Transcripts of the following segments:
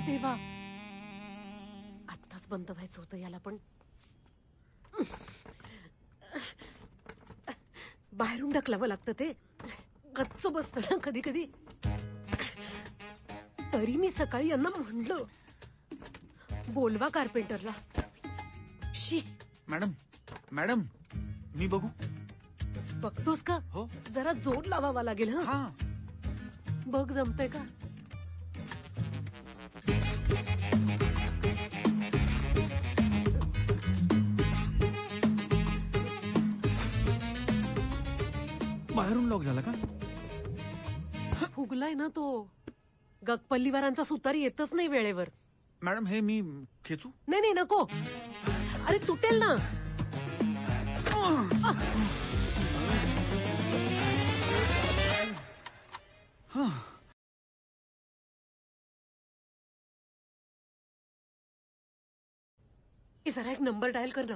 देवा, आत्ताच बंद व्हायचं होतं याला, पण बाहेरून ढकलावं लागतं, ते गच्च बसतं ना कधी कधी. तरी मी सकाळी यांना म्हणलं बोलवा कार्पेंटरला. शी. मॅडम मॅडम मी बघू. बघतोस का? हो. जरा जोर लावावा लागेल. हा बघ जमतंय का? बाहेरून लॉक झाला का? फुगलाय ना तो. गगपल्लीवारांचा सुतार येतच नाही वेळेवर. मॅडम हे मी खेचू? नाही नाही नको. अरे तुटेल ना. जरा एक नंबर डायल कर ना.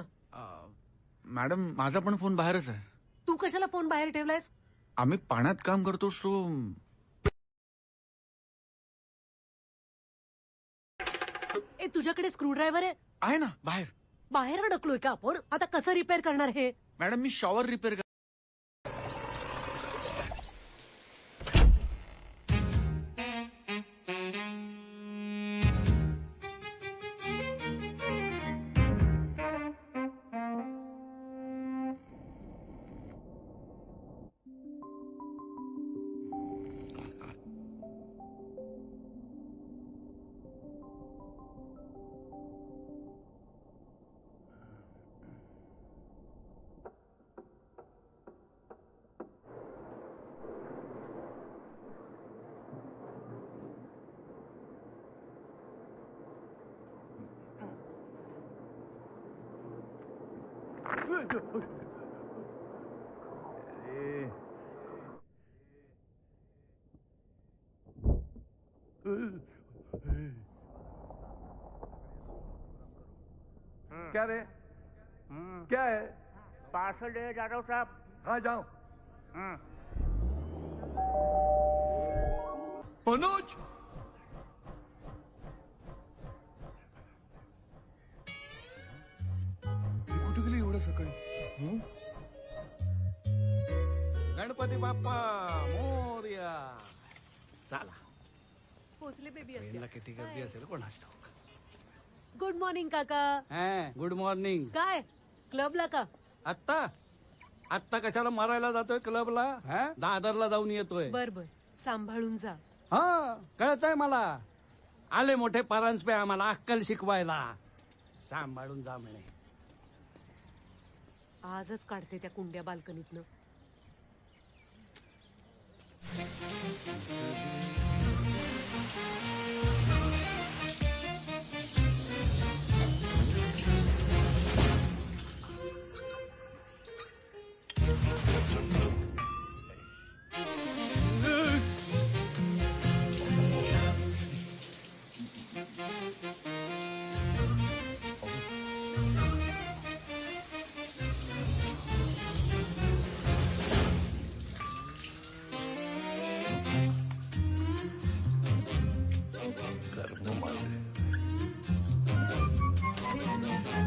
मॅडम माझा पण फोन बाहेरच आहे. तू कशाला फोन बाहेर ठेवलायस? आम्ही पाण्यात काम करतो सो. ए तुझ्याकडे स्क्रूड्रायव्हर आहे ना बाहेर. बाहेर अडकलोय का आपण? आता कसं रिपेअर करणार हे? मॅडम मी शॉवर रिपेअर कर. क्या रे? क्या है? पार्सल दे जादव साहब. हाँ जाओ. मनोज कुठे गेली एवढं सकाळी? गणपती बाप्पा मोरया. चला. पोचले बेबी. ट्रेनला किती गर्दी असेल कोणास ठाऊक. गुड मॉर्निंग काका. Good morning. काय क्लबला का? आत्ता आत्ता कशाला मारायला जातोय क्लबला? दादरला जाऊन येतोय. बर बर, सांभाळून जा. हा कळतंय मला. आले मोठे परांजपे आम्हाला अक्कल शिकवायला. सांभाळून जा म्हणे. आजच काढते त्या कुंड्या बाल्कनीतनं.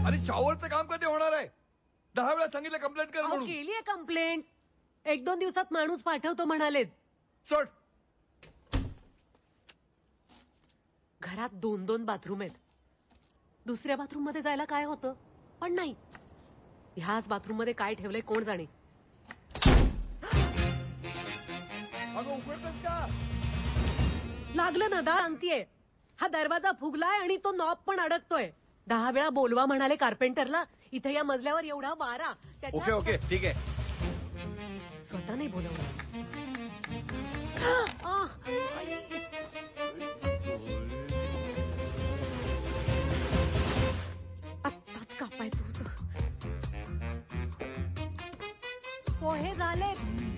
अरे शॉवरचं काम कधी होणार आहे? 10 वेळा सांगितलं कंप्लेंट कर म्हणून. केलीये कंप्लेंट. 1-2 दिवसात माणूस पाठवतो म्हणालेत. सोड. घरात 2-2 बाथरूम आहेत. दुसऱ्या बाथरूम मध्ये जायला काय होतं? पण नाही, ह्याच बाथरूम मध्ये काय ठेवलंय कोण जाणे. अगं उघडतच का? लागलं ना दा. सांगतीये, हा दरवाजा फुगलाय आणि तो नॉब पण अडकतोय. 10 वेळा बोलवा म्हणाले कार्पेंटरला. इथे या मजल्यावर एवढा वारा. ओके ओके ठीक आहे. स्वतः नाही बोलवलं. आत्ताच कापायचं होतं. पोहे झाले,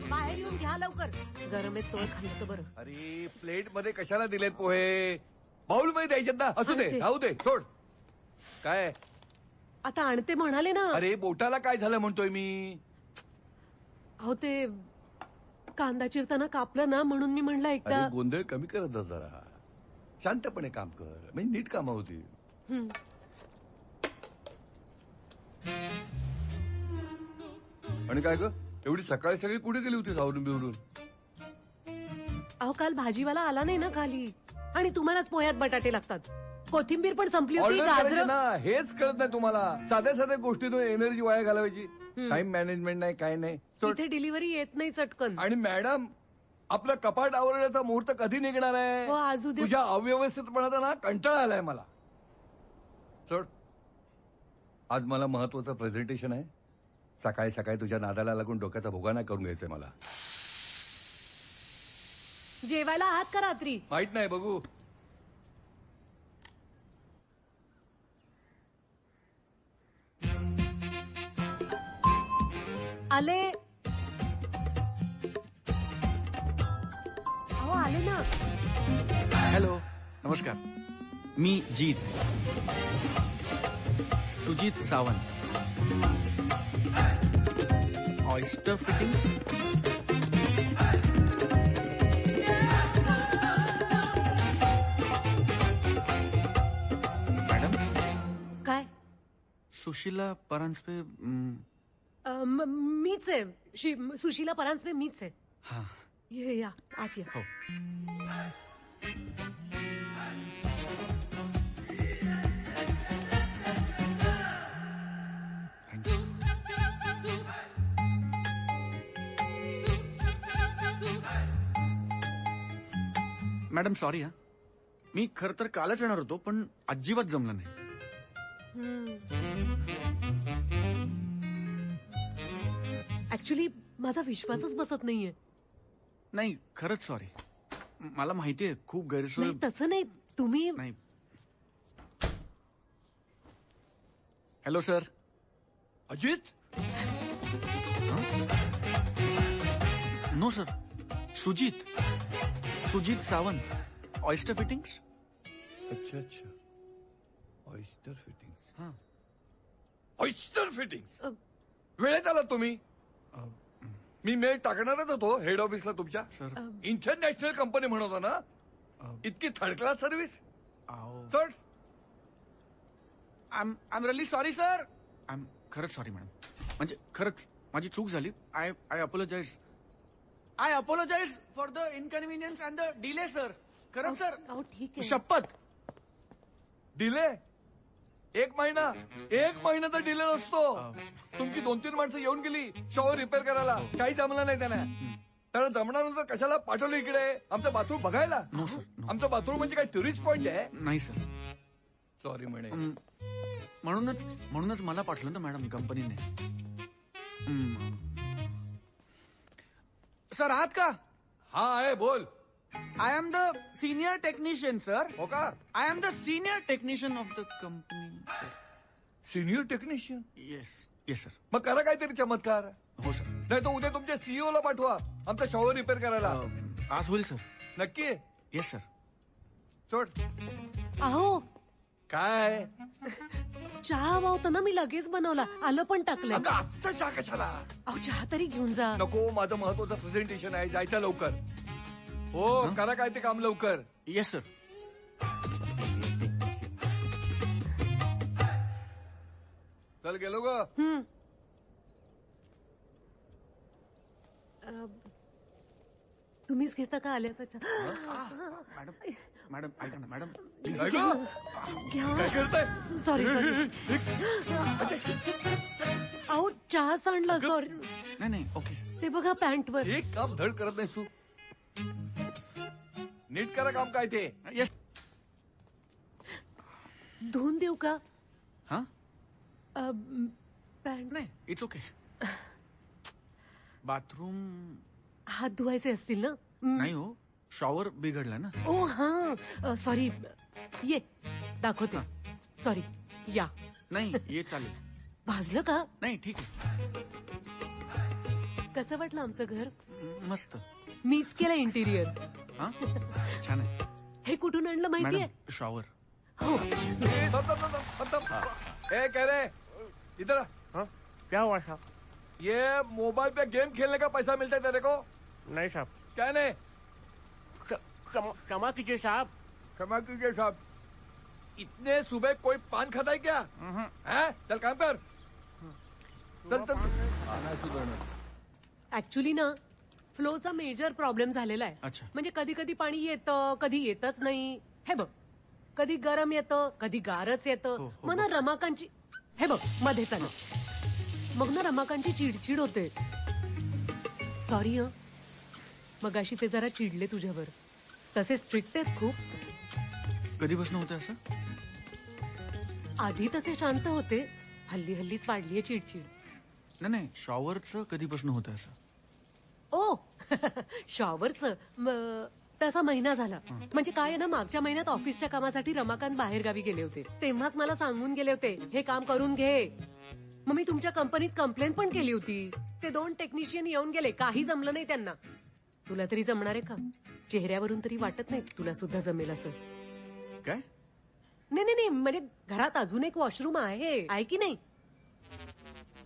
बाहेर येऊन घ्या लवकर. गरम आहे, चोळ खाल्लं तर बरं. अरे प्लेट मध्ये कशाला दिलेत पोहे? बाउल मध्ये द्यायचे ना. असू दे, राहू दे, सोड. काय आता आणते म्हणाले ना. अरे बोटाला काय झालं म्हणतोय मी. अहो ते कांदा चिरताना कापलं ना, म्हणून मी म्हणलं एकदा. गोंधळ कमी करत जा जरा. शांतपणे काम कर म्हणजे नीट कामं होती. हं. आणि काय ग एवढी सकाळी सगळी कुठे गेली होती आवरून बिवरून? अहो काल भाजीवाला आला नाही ना खाली आणि तुम्हालाच पोह्यात बटाटे लागतात. कोथिंबीर पण संपली होती. ऑर्डर करायची गाजर ना हेच कळत नाही तुम्हाला. साध्या साध्या गोष्टीतून एनर्जी वाया घालवायची. टाइम मॅनेजमेंट नाही काय नाही. सोड. इथे डिलिव्हरी येत नाही चटकन. आणि मॅडम आपलं कपाट आवरण्याचा मुहूर्त कधी निघणार आहे? हो, आज उद्या. तुझ्या अव्यवस्थितपणाचा ना कंटाळा आलाय मला. सोड. आज मला महत्वाचं प्रेझेंटेशन आहे. सकाळी सकाळी तुझ्या नादाला लागून डोक्याचा भोगा नाही करून घ्यायचंय मला. जेवायला आहात का रात्री? माहित नाही बघू. आले. अहो आले ना. हॅलो नमस्कार. मी Jeet Sujit Sawant. Oyster fittings. Madam काय? सुशीला परांजपे. मीच आहे. सुशीला परांजपे मीच आहे. हा ये या आत या. हो. थँक्यू. मॅडम सॉरी हा. मी खरं तर कालच येणार होतो पण अजिबात जमलं नाही. ऍक्च्युली माझा विश्वासच बसत नाहीये. नाही खरंच सॉरी. मला माहितीये खूप गैरसोय. नाही तसं नाही. तुम्ही नाही. Hello sir. Ajit no sir. Sujit Sujit Sawant. Oyster fittings. अच्छा अच्छा ऑयस्टर फिटिंग्स. हा. ऑयस्टर फिटिंग्स वेळेत आलात तुम्ही. मी मेल टाकणारच होतो हेड ऑफिसला तुमच्या. सर इंटरनॅशनल कंपनी म्हणत होता ना. इतकी third class service. Sir I am really sorry sir. I am खरंच सॉरी मॅडम. म्हणजे खरंच माझी चूक झाली. I apologise. I apologise for the inconvenience and the delay sir. खरंच सर. अहो ठीक आहे. शपथ. डिले एक महिन्याचा डिले नसतो. तुमची 2-3 माणसं येऊन गेली शॉवर रिपेअर करायला. काही जमलं नाही त्यांना. त्याला जमणार नव्हतं कशाला पाठवलं इकडे आमचं बाथरूम बघायला. No sir. आमचं बाथरूम म्हणजे काय टुरिस्ट पॉइंट आहे? नाही सर. सॉरी म्हणे. म्हणूनच मला पाठवलं ना मॅडम कंपनीने. सर आहात का? हा आहे बोल. I am the senior technician sir. हो का? I am the senior technician of the company. Senior technician. Yes yes sir. मग करा काहीतरी चमत्कार. हो सर. नाही तर उद्या तुमच्या सीईओ ला पाठवा आमचा शॉवर रिपेअर करायला. आज होईल सर. नक्की. Yes sir. सोड. अहो काय चहा हवा होता ना. मी लगेच बनवला. आलं पण टाकलंय. अगं आत्ता चहा कशाला? अहो चहा तरी घेऊन जा. नको माझं महत्वाचं प्रेझेंटेशन आहे जायचं लवकर. हो हं? करा काय ते काम लवकर. Yes sir. चल गेलो ग. तुम्हीच घेता का आल्याचा चहा? मॅडम मॅडम ऐका ना मॅडम. काय ग? घ्या. काय करताय? सॉरी अहो चहा सांडला. सॉरी. नाही नाही ओके. ते बघा पॅन्टवर. एक काम धड करत नाही तू. नीट करा काम काय ते. येस. धुवून देऊ का? हा पॅन्ट? नाही इट्स ओके. बाथरूम हात धुवायचे असतील ना? नाही हो. शॉवर बिघडला ना. ओ हा सॉरी. ये दाखवते. सॉरी या. नाही ये चालेल. भाजलं का? नाही ठीक आहे. कसं वाटलं आमचं घर? मस्त. मीच केलं इंटिरियर. हा छान आहे. हे कुठून आणलं माहितीये? Madam shower. हो. ए, थांब. ए कह रहे इधर आ. हाँ क्या हुआ साहब? ये मोबाइल पे गेम खेलने का पैसा मिलता है तेरे को? नहीं साहब. क्या नहीं? क्षमा कीजिए साहब. क्षमा कीजिए साहब, इतने सुबह कोई पान खाता है क्या? हैं? चल काम कर. चल चल. नाही सुधारणार. ऍक्च्युली ना फ्लोचा मेजर प्रॉब्लेम झालेला आहे. अच्छा. म्हणजे कधी कधी पाणी येतं, कधी येतच नाही. हे बघ, कधी गरम येतं, कधी गारच येतं. हो, मग ना रमाकांची, हे बघ मध्ये चालू, मग ना रमाकांची चिडचिड होते. सॉरी हं, मगाशी ते जरा चिडले तुझ्यावर. तसे स्ट्रिक्ट आहेत खूप. कधीपासून होतं असं? आधी तसे शांत होते, हल्लीच वाढलीये चिडचिड. नाही शॉवरचं कधीपासून होतं असं? ओ शॉवरचं तसा महिना झाला. म्हणजे काय आहे ना, मागच्या महिन्यात ऑफिसच्या कामासाठी रमाकांत बाहेर गावी गेले होते. तेव्हाच मला सांगून गेले होते, हे काम करून घे. मग मी तुमच्या कंपनीत कंप्लेन पण केली होती. ते 2 टेक्निशियन येऊन गेले, काही जमलं नाही त्यांना. तुला तरी जमणार आहे का? चेहऱ्यावरून तरी वाटत नाही तुला सुद्धा जमेल असं. काय? नाही म्हणजे घरात अजून एक वॉशरूम आहे की नाही?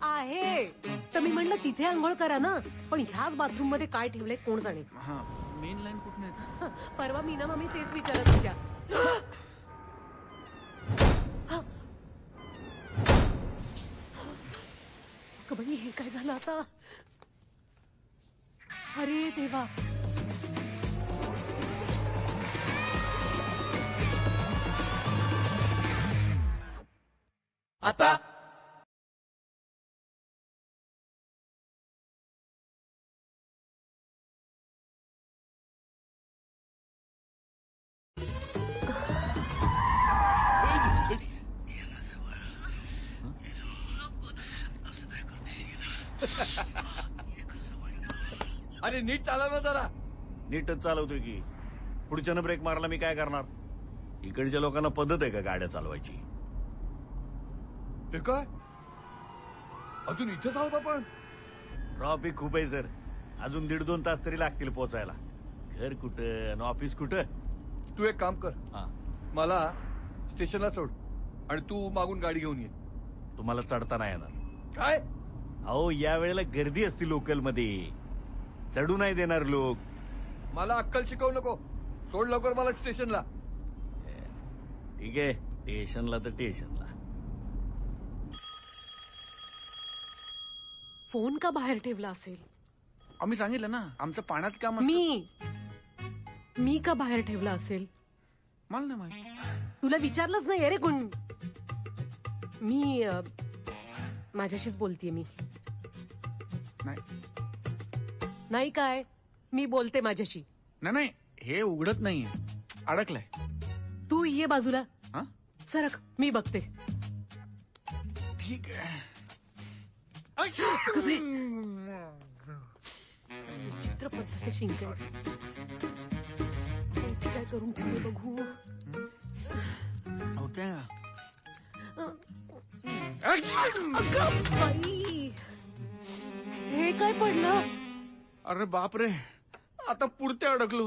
आहे. तर मी म्हणलं तिथे आंघोळ करा ना. पण ह्याच बाथरूम मध्ये काय ठेवलंय कोण जाणे. हा, मेन लाईन कुठे आहे? परवा मीना मामी तेच विचारत होत्या. बाई, हे काय झालं आता? अरे देवा. आता अरे नीट चालव ना जरा. नीटच चालवतोय की. पुढच्यानं ब्रेक मारला मी काय करणार? इकडच्या लोकांना पद्धत आहे का गाड्या चालवायची? हे काय, अजून इथेच आहोत आपण? ट्रॉफिक खूप आहे सर. अजून 1.5-2 तास तरी लागतील पोचायला. घर कुठं आणि ऑफिस कुठं? तू एक काम कर, हा, मला स्टेशनला सोड आणि तू मागून गाडी घेऊन ये. तुम्हाला चढता नाही येणार. काय? अहो या वेळेला गर्दी असते लोकल मध्ये, चढू नाही देणार लोक. मला अक्कल शिकवू नको. सोड लवकर मला स्टेशनला. ठीक आहे, स्टेशनला तर स्टेशनला. फोन का बाहेर ठेवला असेल? आम्ही सांगितलं ना, आमचं पाण्यात काम असतं. मी का बाहेर ठेवला असेल? मला नाही माहिती. तुला विचारलंच नाही अरे कोण. मी माझ्याशीच बोलतीये. मी नाही नाही काय, मी बोलते माझ्याशी. नाही हे उघडत नाहीये, अडकलंय. तू ये बाजूला. हा? सरक, मी बघते. ठीक आहे. चित्रपट शिंकायचं. इथे काय करून ठेवले बघू. होत्या अगं बाई, हे काय पडलं? अरे बापरे, आता पुढते अडकलो.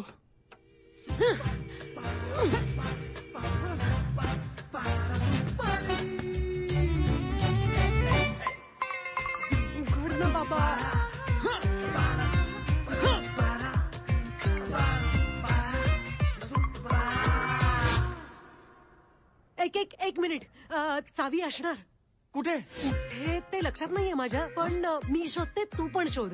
उघड ना बाबा. एक मिनिट. चावी असणार कुठे? कुठे ते लक्षात नाहीये माझ्या, पण मी शोधते, तू पण शोध.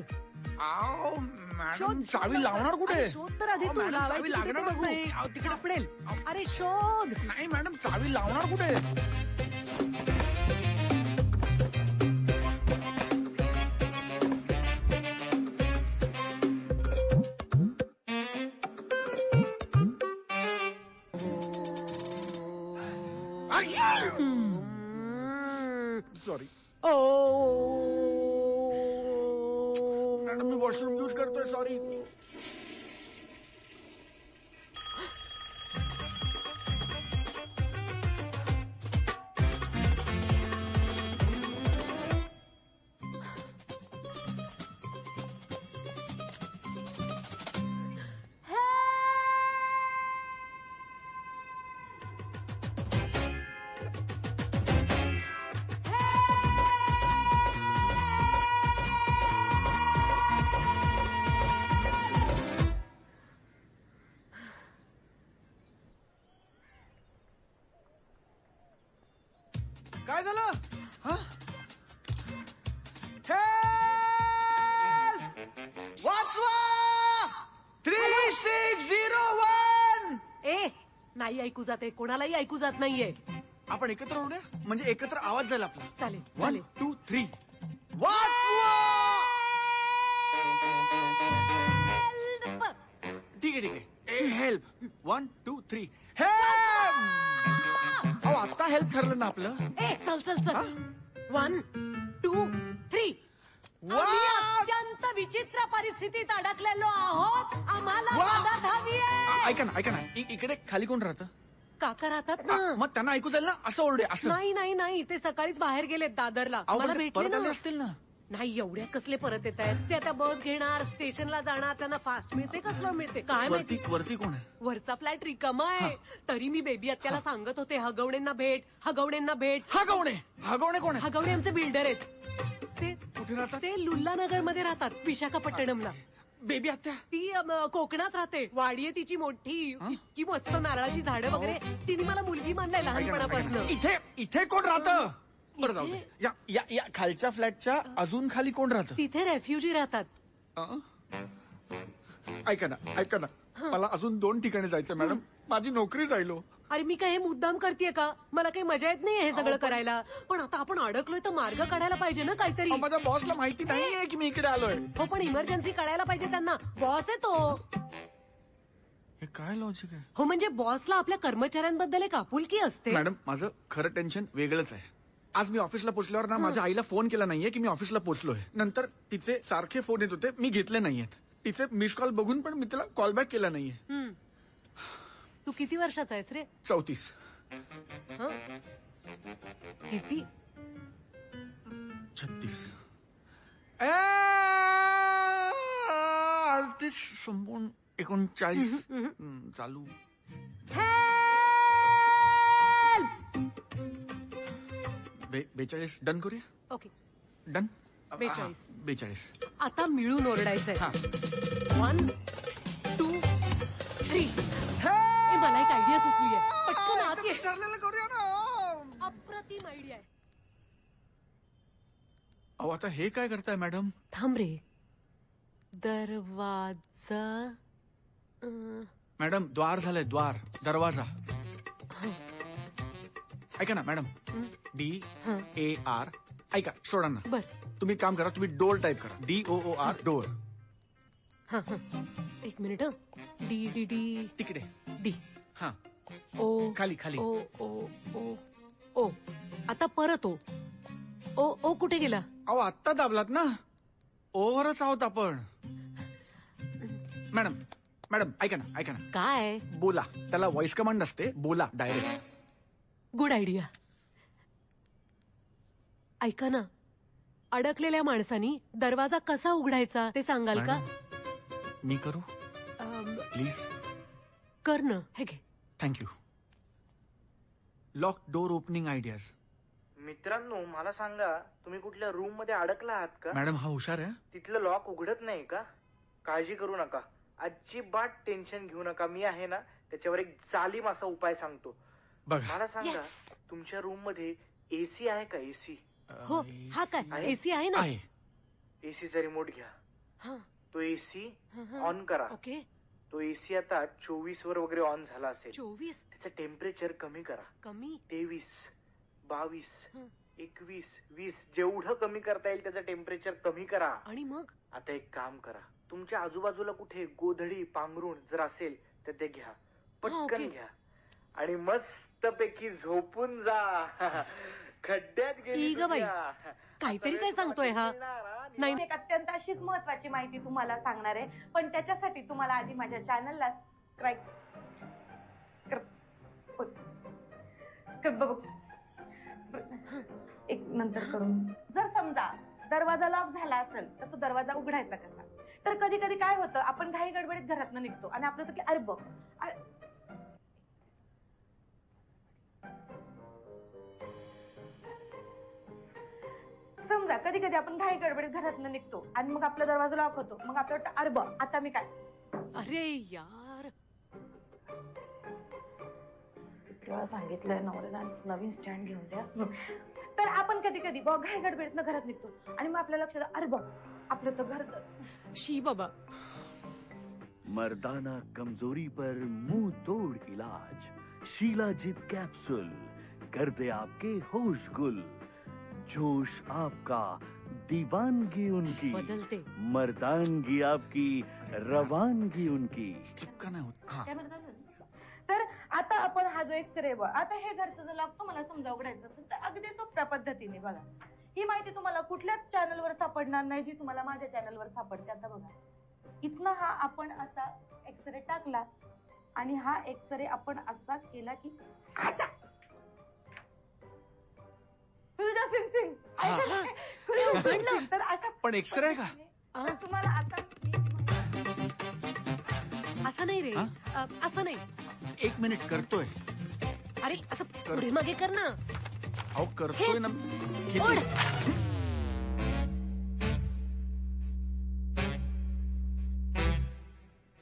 आओ मॅडम, शोध. चावी लावणार कुठे? अरे शोध तर आधी अहो, तू. मॅडम, लावायची चावी कुठे ते लागणारच बघू. नाही. अहो, तिकडे सापडेल. अरे शोध. नाही मॅडम, चावी लावणार कुठे? सॉरी ओ मॅडम, मी वॉशरूम यूज करतोय. सॉरी. काय झालं हा? वाचवा 3601. ए नाही ऐकू जाते, कोणालाही ऐकू जात नाहीये. आपण एकत्र ओढूया म्हणजे एकत्र आवाज जाईल आपला. चालेल 1 चालेल. 2 3 वाचवा. ठीक आहे हेल्प 1 2 3 हेल्प. अहो आता हेल्प ठरलं ना आपलं. ए चल चल चल. 1 2 3. वा! आम्ही अत्यंत विचित्र परिस्थितीत अडकलेलो आहोत, आम्हाला वा! मदत हवी आहे. ऐका ना इकडे खाली कोण राहतं? काका राहतात ना. मग त्यांना ऐकू जाईल ना असं ओरडे असं. नाही नाही नाही, ते सकाळीच बाहेर गेलेत दादरला. अहो, मला पण भेटले परत आले ना. असतील ना. नाही एवढ्या कसले परत येत आहेत ते, आता बस घेणार, स्टेशनला जाणार, त्यांना फास्ट मिळते कसलं मिळते काय माहिती. वरती कोण आहे? वरचा फ्लॅट रिकामा आहे. तरी मी बेबी आत्याला सांगत होते हगवणेंना भेट. हगवणे कोण आहे? हगवणे आमचे बिल्डर आहेत. ते कुठे राहतात? ते लुल्लानगर मध्ये राहतात, विशाखापट्टणमला. बेबी आत्या. ती कोकणात राहते, वाडी आहे तिची मोठी, हा? इतकी मस्त नारळाची झाडं वगैरे. तिने मला मुलगी मानलाय लहानपणापासून. इथे कोण राहतं? बरं जाऊ दे. या खालच्या फ्लॅटच्या अजून खाली कोण राहतं? तिथे रेफ्युजी राहतात. ऐका ना मला अजून 2 ठिकाणी जायचं मॅडम. माझी नोकरी जाईल हो. अरे मी काय हे मुद्दाम करतेय का? मला काही मजा येत नाही हे सगळं करायला. पण आता आपण अडकलोय तर मार्ग काढायला पाहिजे ना काहीतरी. अहो, माझ्या बॉसला माहिती नाहीये की मी इकडे आलोय. हो पण इमर्जन्सी कळायला पाहिजे त्यांना. बॉस आहे तो. हे काय लॉजिक आहे? हो म्हणजे बॉसला आपल्या कर्मचाऱ्यांबद्दल एक आपुलकी असते. मॅडम माझं खरं टेन्शन वेगळंच आहे. आज मी ऑफिसला पोहोचल्यावर ना माझ्या आईला फोन केला नाहीये की मी ऑफिसला पोहोचलोय. नंतर तिचे सारखे फोन येत होते, मी घेतले नाहीयेत. तिचे मिस कॉल बघून पण मी तिला कॉल बॅक केला नाहीये. तू किती वर्षाचा आहेस रे? 34. हं? किती? 36. 38 संपून 39 चालू. Help! 42 डन करूया. Okay done. 42. 42. आता मिळून ओरडायचंय. हा. 1 2 3. मला एक आयडिया सुचली आहे. पटकन आत ये. ठरलेलं करूया ना. अप्रतिम आयडिया आहे. अहो आता हे काय करताय मॅडम? थांब रे. दरवाजा. मॅडम द्वार झालंय द्वार. दरवाजा. ऐका ना मॅडम. DAR. ऐका सोडा ना. बर. तुम्ही काम करा, तुम्ही डोर टाईप करा. DOOR door. एक मिनिट. D तिकडे. D हा O खाली खाली. O O O O. आता परत O. O कुठे गेला? अहो आत्ता दाबलात ना. ओव्हरच आहोत आपण. मॅडम ऐका ना काय? बोला. त्याला व्हॉइस कमांड असते. बोला डायरेक्ट. Good idea. ऐका ना, अडकलेल्या माणसानी दरवाजा कसा उघडायचा ते सांगाल का? मी करू प्लीज. कर ना. हे घे. Thank you. Lock door opening ideas. मित्रांनो मला सांगा, तुम्ही कुठल्या रूम मध्ये अडकला आहात का? मॅडम हा हुशार आहे. तिथलं लॉक उघडत नाही का? काळजी करू नका, अजिबात टेन्शन घेऊ नका. मी आहे ना, त्याच्यावर एक जालीम असा उपाय सांगतो. बघा. मला सांगा, Yes. तुमच्या रूम मध्ये एसी आहे का? एसी हो. हा काय आहे? एसी आहे ना? आहे. एसीचा रिमोट घ्या. हा. तो एसी हा. ऑन करा. ओके. तो एसी आता 24 वर वगैरे ऑन झाला असेल. 24 त्याचं टेम्परेचर कमी करा. कमी. 23 22 हं. 21 20 जेवढं कमी करता येईल त्याचं टेम्परेचर कमी करा. आणि मग आता एक काम करा, तुमच्या आजूबाजूला कुठे गोधडी पांघरुण जर असेल तर ते घ्या, पटकन ओके. घ्या आणि मस्तपैकी झोपून जा. खड्ड्यात गेली ई ग बाई, दुनिया. काहीतरी आता काय वेळ सांगतोय हा? मिळणार हा? नाही एक अत्यंत अशीच महत्वाची माहिती तुम्हाला सांगणार आहे, पण त्याच्यासाठी तुम्हाला आधी माझ्या चॅनलला एक नंतर करून. जर समजा दरवाजा लॉक झाला असेल तर तो दरवाजा उघडायचा कसा? तर कधी कधी काय होतं, आपण घाई गडबडीत घरातनं निघतो आणि आपलं होतं की अरे बघ समजा कधी कधी आपण घाई गडबडीत घरातनं निघतो आणि मग आपला दरवाजा लॉक होतो. मग आपलं वाटतं अरे बघ आता मी काय. अरे यार, तेव्हा सांगितलंय नवऱ्याला नवीन स्टँड घेऊन द्या. तर आपण कधी कधी बघ घाई गडबडीतनं घरात निघतो आणि मग आपल्या लक्षात अरे बघ आपलं तर घर शी बाबा. मर्दाना कमजोरी पर मुंह तोड़ इलाज, शीलाजीत कैप्सूल कर दे आपके होश गुल, जोश आपका, दीवानगी उनकी, बदलते. मर्दानगी आपकी, रवानगी उनकी. इतका नाही होत. हा काय म्हणतात ना? तर आता आपण हा जो एक्सरे बघ आता हे घरचं जर लागतो मला समजा उघडायचं असेल तर अगदी सोप्या पद्धतीने बघा ही माहिती तुम्हाला कुठल्याच चॅनलवर सापडणार नाही जी तुम्हाला माझ्या चॅनलवर सापडते. आता बघा इथनं हा आपण असा एक्सरे टाकला आणि हा एक्सरे आपण असा केला की आचा! तुझ्या सिंग सिंग हा. तर अशा पण एक्सरे आहे का? तर तुम्हाला आता असं नाही रे. हा? असं नाही. 1 मिनिट करतोय. अरे असं पुढे मागे कर ना. अहो करतोय ना. किती? ओढ.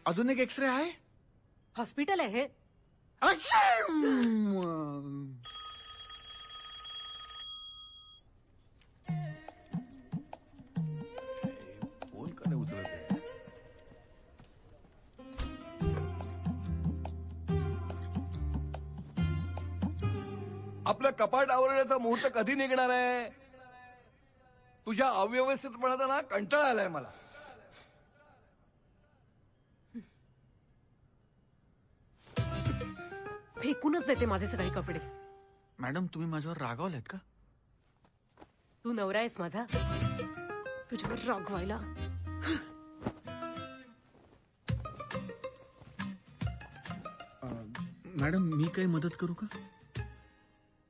अजून एक एक्सरे आहे. हॉस्पिटल आहे हे. फोन का नाही उचलत आहे? आपलं कपाट आवरण्याचा मुहूर्त कधी निघणार आहे? तुझ्या अव्यवस्थितपणाचा ना कंटाळा आलाय मला. फेकूनच देते माझे सगळे कपडे. मॅडम तुम्ही माझ्यावर रागावलेत का? तू नवरा आहेस माझा, तुझ्यावर रागवायला. मॅडम मी काही मदत करू का?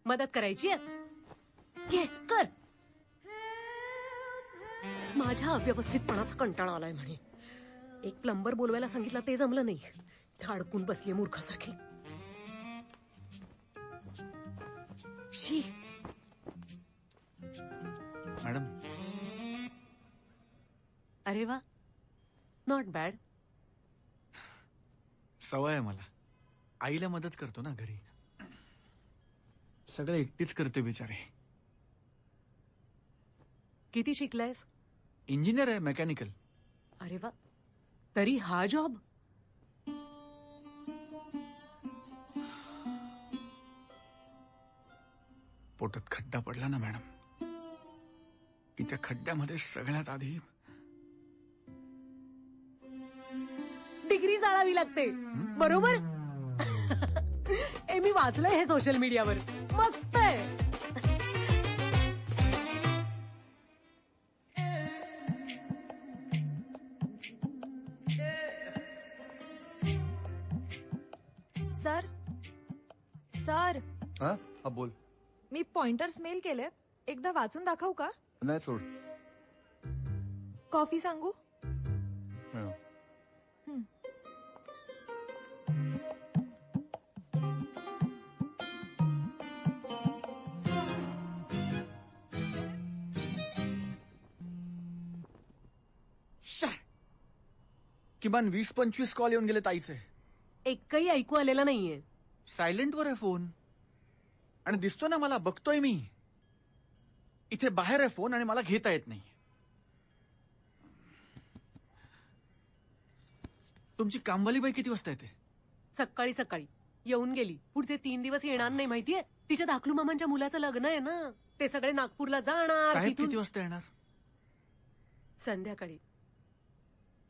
मदत करायची आहे? घे कर. माझ्या अव्यवस्थितपणाचा कंटाळा आलाय म्हणे. एक प्लंबर बोलवायला सांगितलं ते जमलं नाही. अडकून बसली मूर्खासारखी. शी. मॅडम अरे वा, नॉट बॅड. सवय आहे मला. आईला मदत करतो ना घरी. सगळं एकटीच करते बिचारे. किती शिकलायस? इंजिनियर आहे मेकॅनिकल. अरे वा, तरी हा जॉब. पोटात खड्डा पडला ना मॅडम की त्या खड्ड्यामध्ये सगळ्यात आधी डिग्री जाळावी लागते. बरोबर. ए मी वाचलंय हे सोशल मीडियावर. मस्त आहे. सर सर हा हा बोल. मी पॉइंटर्स मेल केलेत. एकदा वाचून दाखवू का? नाही सोड. कॉफी सांगू? हं. हं. किमान 20-25 कॉल येऊन गेले ताईचे. एकही ऐकू आलेला नाहीये. सायलेंट वर आहे फोन. आणि दिसतो ना मला, बघतोय मी. इथे बाहेर आहे फोन आणि मला घेता येत नाही. तुमची कामवाली बाई किती वाजता येते? सकाळी सकाळी येऊन गेली. पुढचे 3 दिवस येणार नाही माहितीये. तिच्या धाकलू मामांच्या मुलाचं लग्न आहे ना. ते सगळे नागपूरला जाणार. साहेब तिथून किती वाजता येणार? संध्याकाळी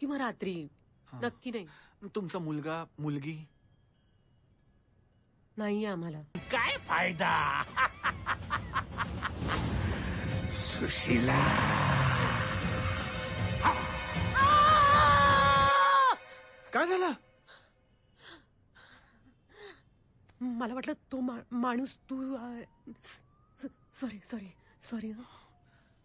किंवा रात्री. हा. नक्की नाही. तुमचा मुलगा मुलगी? नाहीये आम्हाला. काय फायदा? सुशीला. काय झालं? मला वाटलं तो माणूस तू. Sorry sorry sorry.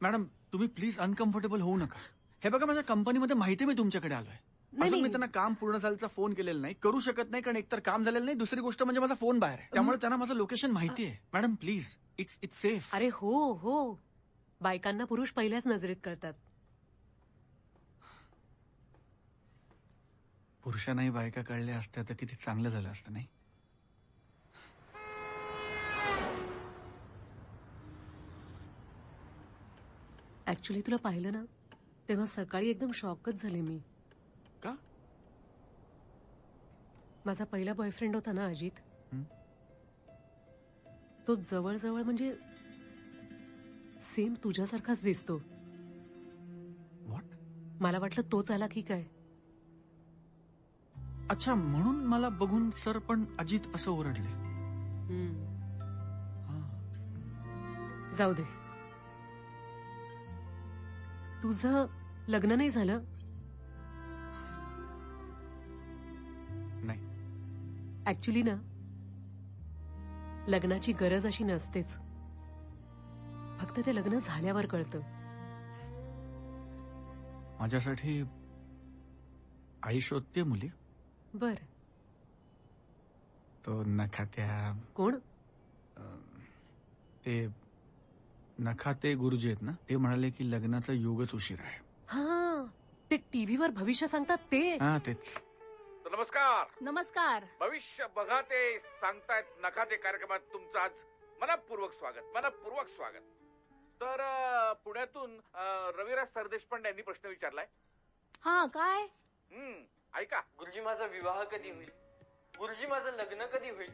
मॅडम तुम्ही प्लीज अनकम्फर्टेबल होऊ नका. हे बघा माझ्या कंपनीमध्ये माहिती मी तुमच्याकडे आलोय. अजून मी त्यांना काम पूर्ण झाल्याचा फोन केलेला नाही. करू शकत नाही कारण एकतर काम झालेलं नाही. दुसरी गोष्ट म्हणजे माझा फोन बाहेर आहे. त्यामुळे त्यांना माझं लोकेशन माहिती आहे. Madam please it's safe. अरे हो हो. बायकांना पुरुष पहिल्याच नजरेत करतात. पुरुषांनाही बायका कळल्या असत्या तर किती चांगलं झालं असतं नाही? ऍक्च्युली तुला पाहिलं ना तेव्हा सकाळी एकदम शॉकच झाले मी. का? माझा पहिला बॉयफ्रेंड होता ना अजित, हं? तो जवळजवळ म्हणजे सेम तुझ्यासारखाच दिसतो. व्हॉट? मला वाटलं तोच आला की काय. अच्छा, म्हणून मला बघून सर पण अजित असं ओरडले. हं. हा. जाऊ दे. तुझं लग्न नाही झालं? नाही. ऍक्च्युली ना लग्नाची गरज अशी नसतेच, फक्त ते लग्न झाल्यावर कळतं. माझ्यासाठी आई शोधते मुली. बर. तो नखात्या कोण? ते नखाते गुरुजी आहेत ना, ते म्हणाले की लग्नाचा योगच उशीर आहे. हा, ते टीव्हीवर भविष्य सांगतात ते. हा, तेच. नमस्कार. नमस्कार. भविष्य बघा ते सांगतायत नखाते कार्यक्रमात तुमचं आज मनपूर्वक स्वागत. तर पुण्यातून रविराज सरदेशपांडे यांनी प्रश्न विचारलाय. हा, काय? ऐका. गुरुजी माझा विवाह कधी होईल? गुरुजी माझं लग्न कधी होईल?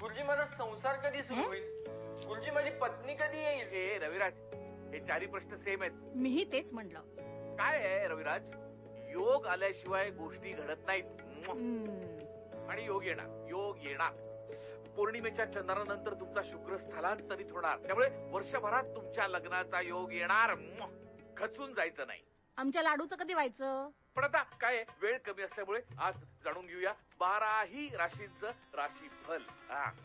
गुरुजी माझा संसार कधी सुरू होईल? गुरुजी माझी पत्नी कधी येईल? हे रविराज, हे चारही प्रश्न सेम आहेत. मीही तेच म्हणलं. काय आहे रविराज, योग आल्याशिवाय गोष्टी घडत नाहीत. आणि योग येणार. पौर्णिमेच्या चंद्रानंतर तुमचा शुक्र स्थलांतरित होणार, त्यामुळे वर्षभरात तुमच्या लग्नाचा योग येणार. खचून जायचं नाही. आमच्या लाडूचं कधी व्हायचं? पण आता काय, वेळ कमी असल्यामुळे आज जाणून घेऊया 12ही राशींचं राशीफल.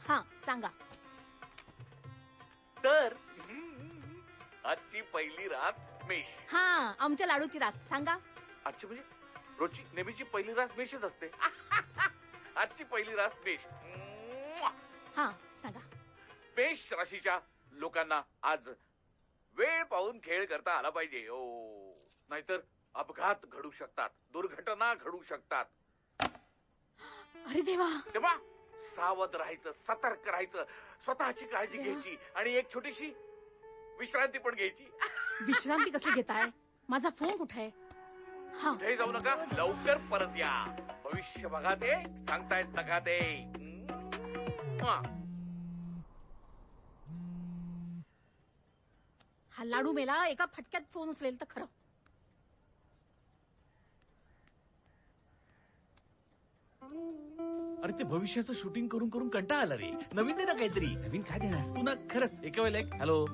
हा, सांगा. तर आजची पहिली रास मेष. हा, आमच्या लाडूची रास सांगा. आजची म्हणजे रोजची नेहमीची पहिली रास मेषच असते. आजची पहिली रास मेष. हा, सांगा. मेष राशीच्या लोकांना आज वेळ पाहून खेळ करता आला पाहिजे. नाहीतर अपघात घडू शकतात, दुर्घटना घडू शकतात. अरे देवा. तेव्हा सावध राहायचं, सतर्क राहायचं, स्वतःची काळजी घ्यायची आणि एक छोटीशी विश्रांती पण घ्यायची. विश्रांती कसली घेताय? माझा फोन कुठे आहे? हा, कुठेही जाऊ नका, लवकर परत या. भविष्य बघा ते सांगतायत नका ते. हा लाडू मेला, एका फटक्यात फोन उचलेल तर खरं. अरे ते भविष्याचं शूटिंग करून करून कंटाळा आला रे. नवीन दे ना काहीतरी. नवीन काय देणार तू ना, खरंच एका वेळेला एक. हॅलो.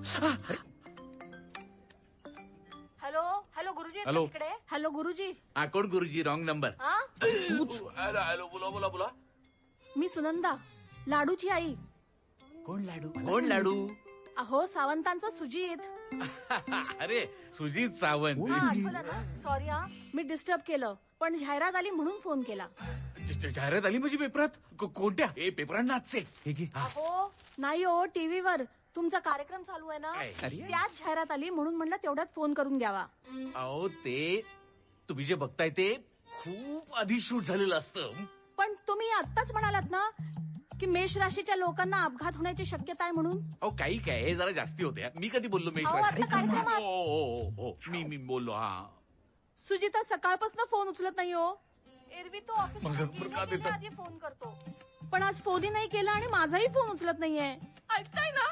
हॅलो गुरुजी. हॅलो. इकडे. हॅलो गुरुजी. कोण गुरुजी? Wrong number. हॅलो, बोला. मी सुनंदा, लाडूची आई. कोण लाडू? अहो, सावंतांचा सुजीत. अरे सुजीत सावंत. सॉरी हा, मी डिस्टर्ब केलं, पण जाहिरात आली म्हणून फोन केला. जाहिरात आली म्हणजे पेपरात? कोणत्या? पेपरांना आजचे. अहो नाही हो, टीव्हीवर तुमचा कार्यक्रम चालू आहे ना, त्यात जाहिरात आली म्हणून म्हणलं तेवढ्यात फोन करून घ्यावा. अहो ते तुम्ही जे बघताय ते खूप आधी शूट झालेलं असतं. पण तुम्ही आत्ताच म्हणालात ना की मेष राशीच्या लोकांना अपघात होण्याची शक्यता आहे म्हणून. अहो काही काय, हे जरा जास्ती होते. मी कधी बोललो मेष अहो, राशी? आता कार्यक्रमात. हो, मी बोललो. हा, सुजिता सकाळपासून फोन उचलत नाही हो. एरवी तो संपर्क का देतो? आधी फोन करतो, पण आज फोनही नाही केला आणि माझाही फोन उचलत नाहीये. ऐकताय ना,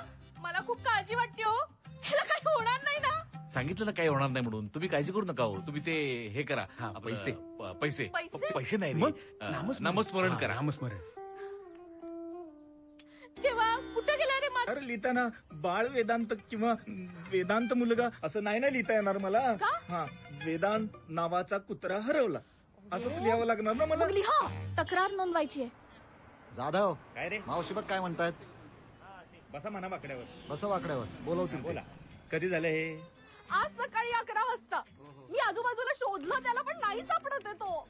मला खूप काळजी वाटते हो. त्याला काही होणार नाही ना? सांगितलं ना काही होणार नाही म्हणून. तुम्ही काळजी करू नका हो. तुम्ही ते हे करा, पैसे नाही रे, नामस्मरण करा. नामस्मरण. तेव्हा कुठे गेला रे माझा? अरे लिहिताना बाळ वेदांत किंवा वेदांत मुलगा असं नाही ना लिहिता येणार मला. हा, वेदांत नावाचा कुत्रा हरवला असंच लिहावं लागणार ना मला. मग लिहा, तक्रार नोंदवायची आहे. जाधव, काय रे? मावशीबत काय म्हणतायत? बसा म्हणा वाकड्यावर. बस वाकड्यावर बोलवतील. बोला, कधी झालं हे? आज सकाळी 11 वाजता मी आजूबाजूला शोधलं त्याला, पण नाही सापडत आहे तो.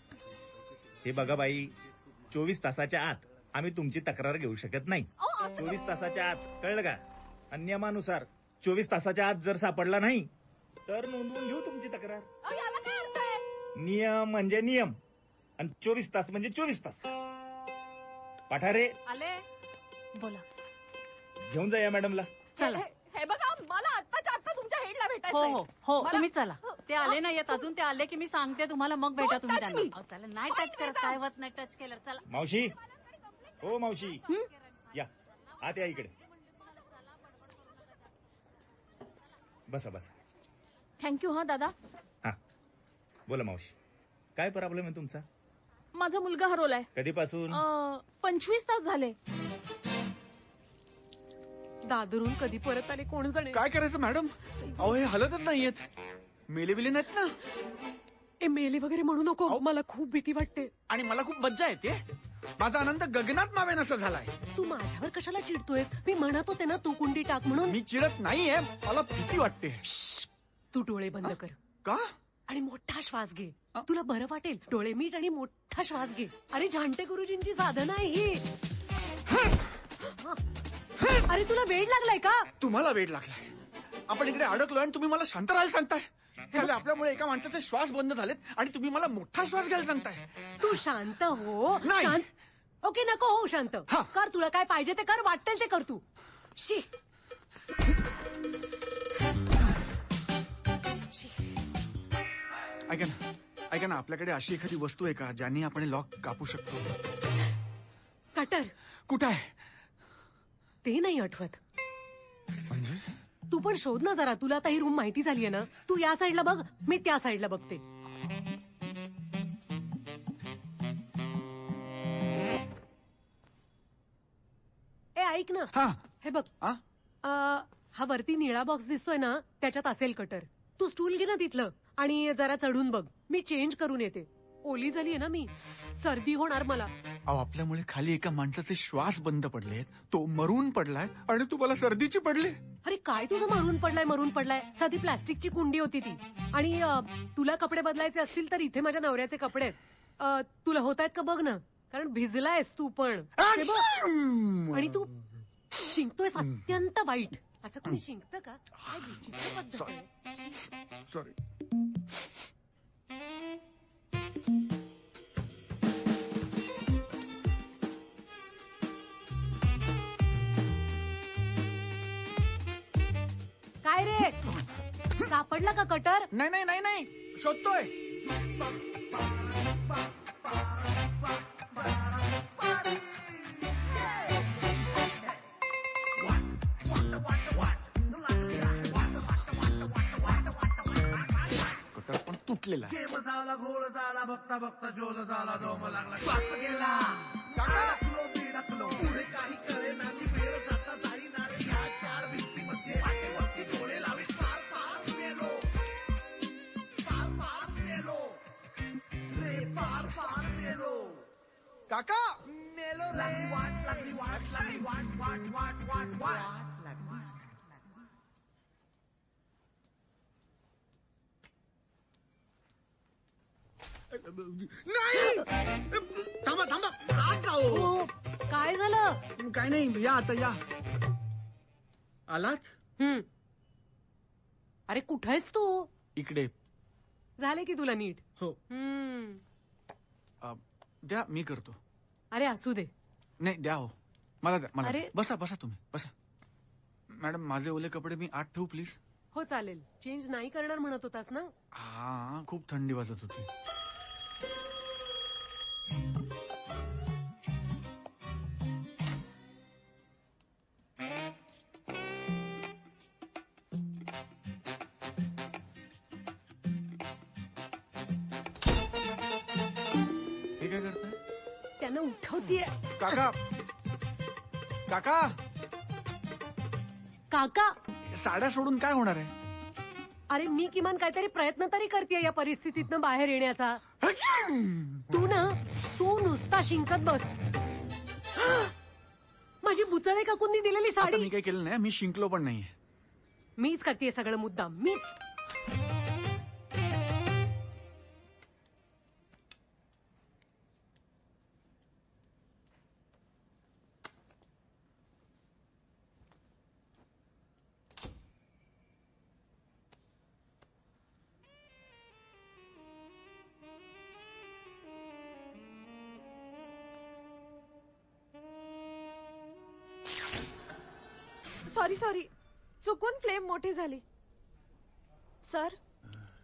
हे बघा बाई, 24 तासाच्या आत आम्ही तुमची तक्रार घेऊ शकत नाही. 24 तासाच्या आत, कळलं का? आणि नियमानुसार 24 तासाच्या आत जर सापडला नाही तर नोंदवून घेऊ तुमची तक्रार. याला काय अर्थ आहे? नियम म्हणजे नियम आणि 24 तास म्हणजे 24 तास. पाठारे आले. बोला. घेऊन जा या मॅडमला. चला. हे बघा, मला आत्ताच्या आत्ता तुमच्या हेडला भेटायचं करायचंय. हो हो मला- तुम्ही चला. ते आले नाही येत अजून. ते आले की मी सांगते तुम्हाला, मग भेटा तुम्ही touch त्यांना. me. अहो, चला नाही टच करत, काय होत नाही टच केलं. चला मावशी हो मावशी या आत या इकडे बसा बसा. थँक्यू हा दादा. हा बोला मावशी, काय प्रॉब्लेम आहे तुमचा? माझा मुलगा हरवलाय. कधीपासून? 25 तास झाले. दादरून कधी परत आले कोण जाणे. काय करायचं मॅडम? अहो हे हलतच नाहीयेत. मेले बिले नाहीत ना? ए मेले वगैरे म्हणू नको, मला खूप भीती वाटते. आणि मला खूप मज्जा येते. माझा आनंद गगनात मावेन असं झालाय. तू माझ्यावर कशाला चिडतोयस? मी म्हणत होते ना तू कुंडी टाक म्हणून. मी चिडत नाहीये, मला भीती वाटते. तू डोळे बंद कर. का? आणि मोठा श्वास घे. तुला बरं वाटेल. डोळे मीट आणि मोठा श्वास घे. अरे झांटे गुरुजींची साधना आहे ही. अरे तुला वेळ लागलाय का? तुम्हाला वेळ लागलाय. आपण इकडे अडकलोय आणि तुम्ही मला शांत राहायला सांगताय. काल आपल्यामुळे एका माणसाचे श्वास बंद झालेत आणि तुम्ही मला मोठा श्वास घ्यायला सांगताय. तू शांत हो. नाही. शांत. ओके नको हो शांत. कर तुला काय पाहिजे ते कर, वाटेल ते कर तू. शी. ऐका ना आपल्याकडे अशी एखादी वस्तू आहे का ज्याने आपण लॉक कापू शकतो? कटर. कुठं आहे? ते नाही आठवत. म्हणजे तू पण शोध ना जरा. तुला आता ही रूम माहिती झालीये ना. तू या साईडला बघ, मी त्या साईडला बघते. ए ऐक ना. हे बघ. हा वरती निळा बॉक्स दिसतोय ना, त्याच्यात असेल कटर. तू स्टूल घे ना तिथलं आणि जरा चढून बघ. मी चेंज करून येते. ओली झालीये ना मी. सर्दी होणार मला. अहो आपल्यामुळे खाली एका माणसाचे श्वास बंद पडलेत. तो मरून पडलाय आणि तुम्हाला सर्दीची पडली. अरे काय तुझं मरून पडलाय. साधी प्लास्टिकची कुंडी होती ती. आणि तुला कपडे बदलायचे असतील तर इथे माझ्या नवऱ्याचे कपडे आहेत. तुला होत आहेत का बघ ना, कारण भिजलायस तू पण. हे बघ. आणि तू शिंकतोयस अत्यंत वाईट. असं कोणी शिंकतं का? काय विचित्र पद्धत आहे. सॉरी. काय रे, सापडला का कटर? नाही शोधतोय. कटर पण तुटलेला आहे. झाला घोळ झाला बघता बघता शोध झाला जोम लागला श्वास गेला अडकलो बिडकलो पुढे काही कळे ना मी वेळ जाता जाईना रे ह्या चार भिंतीमध्ये वाटेवरती डोळे लावीत पार पार मेलो रे पार मेलो काका मेलो रे लागली वाट नाही. थांबा आत जाओ. काय झालं? काय नाही, या आता या. आलात? अरे कुठेस तू? इकडे. झाले की तुला नीट? हो. द्या मी करतो. अरे असू दे. नाही द्या हो. मला द्या मला. अरे. बसा तुम्ही बसा. मॅडम माझे ओले कपडे मी आत ठेवू प्लीज? हो चालेल. चेंज नाही करणार म्हणत होतास ना? हा खूप थंडी वाजत होती. हे काय करताय? त्यांना उठवतीये. काका काका काका. साड्या सोडून काय होणार आहे? अरे मी किमान काहीतरी प्रयत्न तरी करतेय या परिस्थितीतनं बाहेर येण्याचा. तू नुसता शिंकत बस. माझी बुचळे काकूंनी दिलेली आता साडी. मी काही केलं नाही, मी शिंकलो पण नाहीये. मीच करतेय सगळं मुद्दाम. मीच. सॉरी चुकून फ्लेम मोठी झाली. सर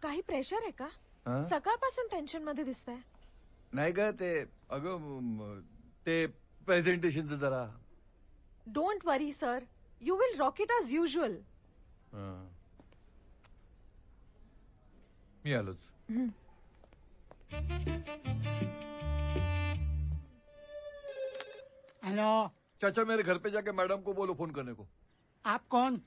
काही प्रेशर आहे का? हा? सकाळपासून टेन्शन मध्ये दिसतंय. नाही का ते ते प्रेझेंटेशनचं जरा. Don't worry sir, you will rock it as usual. मी आलोच. हेलो चाचा मेरे घर पे जाके मैडम को बोलो फोन करने को. आप कौन?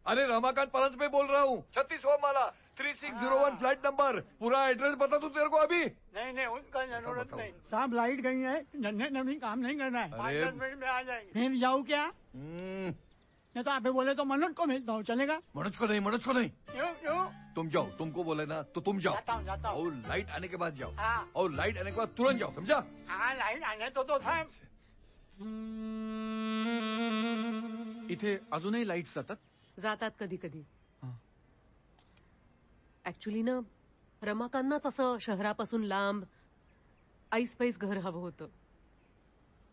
अरे रमाकांत परंज पे बोल रहा हूँ. 36 माला 3601 फ्लैट नंबर. पूरा एड्रेस बता दूं तेरे को अभी. नहीं उनका जरूरत नहीं साहब, लाइट गई है, जनरेटर में काम नहीं करना है. 5-10 मिनट में आ जाएंगे. फिर जाऊँ क्या? नहीं तो आप बोले तो मनोज को मिलता हूँ, चलेगा? मनोज को नहीं. क्यों? तुम जाओ, तुमको बोले ना तो तुम जाओ. जाता हूँ. और लाइट आने के बाद जाओ. हाँ. और लाइट आने के बाद तुरंत जाओ, समझा? हाँ, लाइट आने तो था. इथे अजूनही लाईट्स जातात कधी कधी. ऍक्च्युली ना रमाकांनाच असं शहरापासून लांब ऐसपैस घर हवं होतं.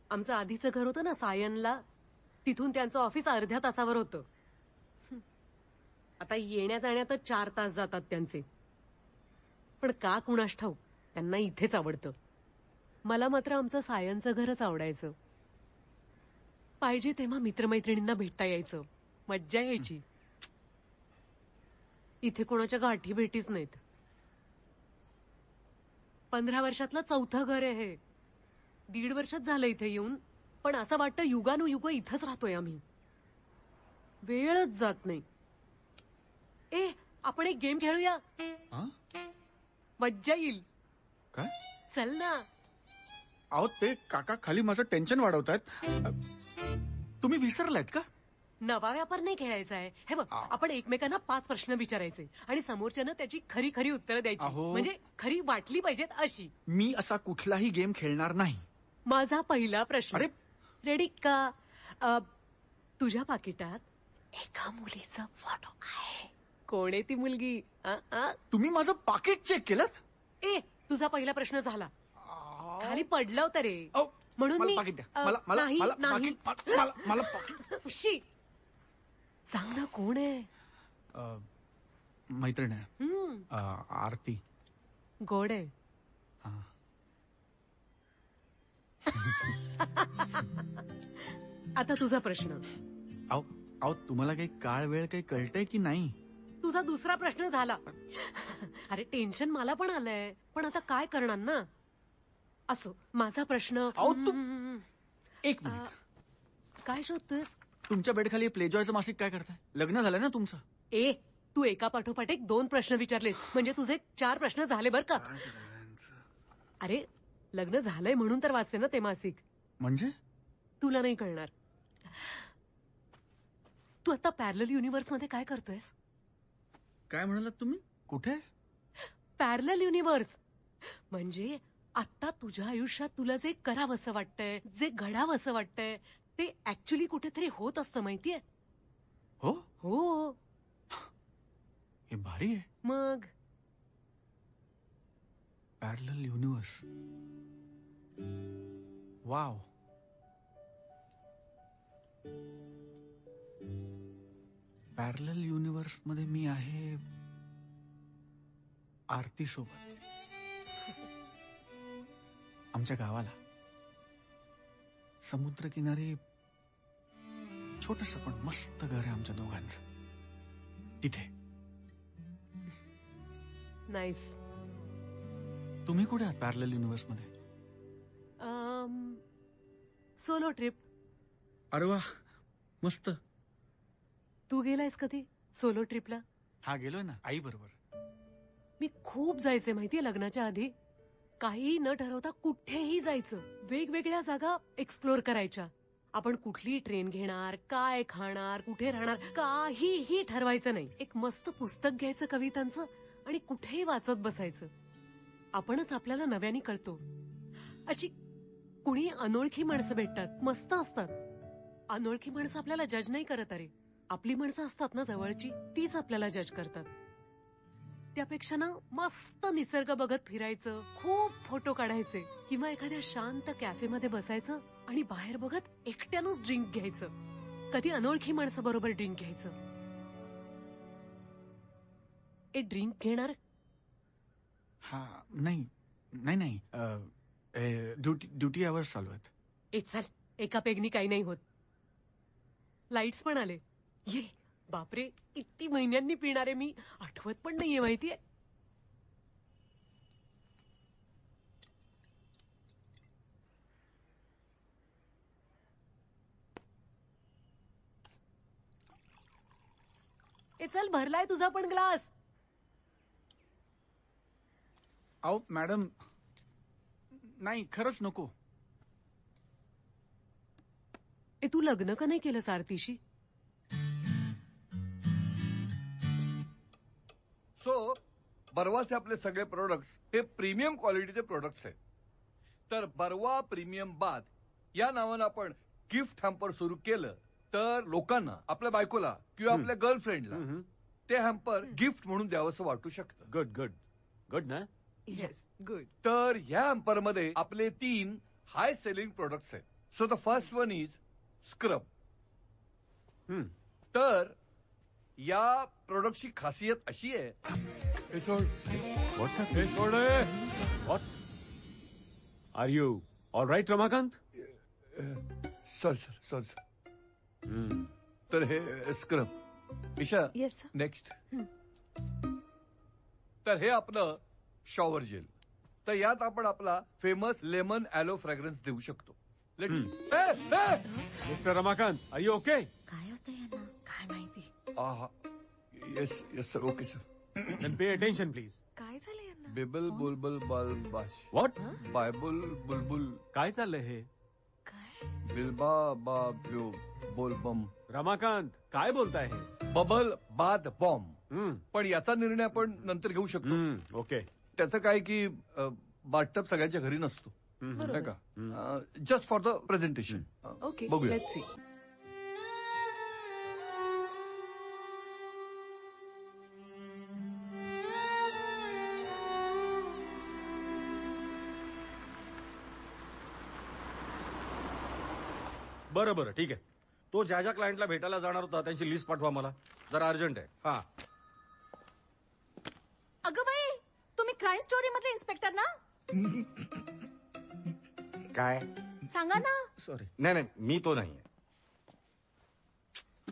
आमचं आधीचं घर होतं ना सायनला, तिथून त्यांचं ऑफिस अर्ध्या तासावर होतं. आता येण्या जाण्यातच 4 तास जातात त्यांचे. पण का कुणास ठाऊक त्यांना इथेच आवडतं. मला मात्र आमचं सायनचं घरच आवडायचं. पाहिजे तेव्हा मित्रमैत्रिणींना भेटता यायचं, मज्जा यायची. इथे कोणाच्या गाठी भेटीच नाहीत. 15 वर्षातलं 4थं घर आहे हे. 1.5 वर्षात झालं इथे येऊन, पण असं वाटतं युगानुयुग इथंच राहतोय आम्ही. वेळच जात नाही. आपण एक गेम खेळूया, मज्जा येईल. काय? चल ना. अहो ते काका खाली माझं टेन्शन वाढवतायत. तुम्ही विसरलायत का? नवा व्यापार नाही खेळायचा आहे. हे बघ, आपण एकमेकांना 5 प्रश्न विचारायचे आणि समोरच्यानं त्याची खरी खरी उत्तरं द्यायची. म्हणजे खरी वाटली पाहिजेत अशी. मी असा कुठलाही गेम खेळणार नाही. माझा पहिला प्रश्न. अरे रेडी का? तुझ्या पाकिटात एका मुलीचा फोटो आहे. कोण आहे ती मुलगी? तुम्ही माझं पाकिट चेक केलं? तुझा पहिला प्रश्न झाला. खाली पडला होता रे, म्हणून मी नाही. सांग ना कोण आहे? मैत्रीण आहे, आरती. गोड आहे. आता तुझा प्रश्न. अहो तुम्हाला काही काळ वेळ काही कळतंय की नाही? तुझा दुसरा प्रश्न झाला. अरे टेन्शन मला पण आलंय, पण आता काय करणार ना. असो, माझा प्रश्न. एक मिनिट. काय शोधतोयस? तुमच्या बेडखाली प्लेजॉयचं मासिक काय करताय? लग्न झालंय ना तुमचं? तू एका पाठोपाठ एक 2 प्रश्न विचारलेस, म्हणजे तुझे 4 प्रश्न झाले बर का. अरे लग्न झालंय म्हणून तर वाचते ना ते मासिक. म्हणजे तुला नाही कळणार. तू आता पॅरलल युनिव्हर्स मध्ये काय करतोयस? काय म्हणालात तुम्ही? कुठे? पॅरलल युनिव्हर्स म्हणजे आता तुझ्या आयुष्यात तुला जे करावंसं वाटतंय, जे घडावंसं वाटतंय, ते ऍक्च्युली कुठेतरी होत असतं, माहितीये? हो. हे भारी आहे. मग parallel universe. Wow. Parallel universe मध्ये मी आहे आरती सोबत. आमच्या गावाला समुद्रकिनारी छोटस पण मस्त घर आहे आमच्या दोघांचं. तिथे. नाईस. तुम्ही कुठे आहात पॅरलल युनिव्हर्स मध्ये? Solo trip. अरे वा, मस्त. तू गेलायस कधी सोलो ट्रिपला? हा, गेलोय ना, आई बरोबर. मी खूप जायचे माहितीये लग्नाच्या आधी. काही न ठरवता कुठेही जायचं, वेगवेगळ्या जागा एक्सप्लोर करायच्या. आपण कुठली ट्रेन घेणार, काय खाणार, कुठे राहणार, काहीही ठरवायचं नाही. एक मस्त पुस्तक घ्यायचं कवितांचं आणि कुठेही वाचत बसायचं. आपणच आपल्याला नव्याने कळतो. अशी कुणी अनोळखी माणसं भेटतात, मस्त असतात. अनोळखी माणसं आपल्याला जज नाही करत. अरे आपली माणसं असतात ना जवळची, तीच आपल्याला जज करतात. त्यापेक्षा ना मस्त निसर्ग बघत फिरायचं, खूप फोटो काढायचे, किंवा एखाद्या शांत कॅफेमध्ये बसायचं आणि बाहेर बघत एकट्यानंच ड्रिंक घ्यायचं. कधी अनोळखी माणसं बरोबर ड्रिंक घ्यायचं. एक ड्रिंक घेणार? हा नाही नाही नाही ड्युटी आवर्स चालू आहेत. ए चल, एका पेगनी काही नाही होत. लाईट्स पण आले. ये बापरे, किती महिन्यांनी पिणारे मी, आठवत पण नाहीये माहितीये. ए चल, भरलाय तुझा पण ग्लास. अहो मॅडम, नाही खरंच नको. ए तू लग्न का नाही केलंस आरतीशी? सो बर्वाचे आपले सगळे प्रोडक्ट्स हे प्रीमियम क्वालिटीचे प्रोडक्ट्स आहेत. तर बर्वा प्रीमियम बाथ या नावानं आपण गिफ्ट हॅम्पर सुरू केलं तर लोकांना, आपल्या बायकोला किंवा आपल्या गर्लफ्रेंडला ते हॅम्पर गिफ्ट म्हणून द्यावंसं वाटू शकतं. गुड गुड गुड ना. Yes, good. तर ह्या हॅम्पर मध्ये आपले 3 हाय सेलिंग प्रोडक्ट्स आहेत. So the first one is scrub. तर या प्रोडक्टची खासियत अशी आहे. What? Are you all right, Ramakant? Sir. तर हे स्क्रब. Isha, yes next. तर हे आपलं शॉवर जेल. तर यात आपण आपला फेमस लेमन ॲलो फ्रॅग्रन्स देऊ शकतो. Mister Ramakant, are you okay? काय होतं यांना काय माहिती. Yes sir, okay sir. Then pay attention, please. काय झालं यांना? बिबल बुलबुल बाल बाश. What? बायबुल बुलबुल. काय चाललंय हे? बिलबा बा ब्यो बोलबम. रमाकांत, काय बोलताय हे? बबल बाद बॉम्ब. पण याचा निर्णय आपण नंतर घेऊ शकतो. ओके. त्याचं काय की बाथटब सगळ्यांच्या घरी नसतो, नाही का? Just for the presentation. Okay, बघूया. Let's see. बरं ठीक आहे. तो ज्या ज्या क्लायंटला भेटायला जाणार होता त्यांची लिस्ट पाठवा मला, जरा अर्जंट आहे. हा. अगं बाई, तुम्ही क्राईम स्टोरी मधले इन्स्पेक्टर ना? काय? सांगा ना. सॉरी, नाही मी तो नाहीये.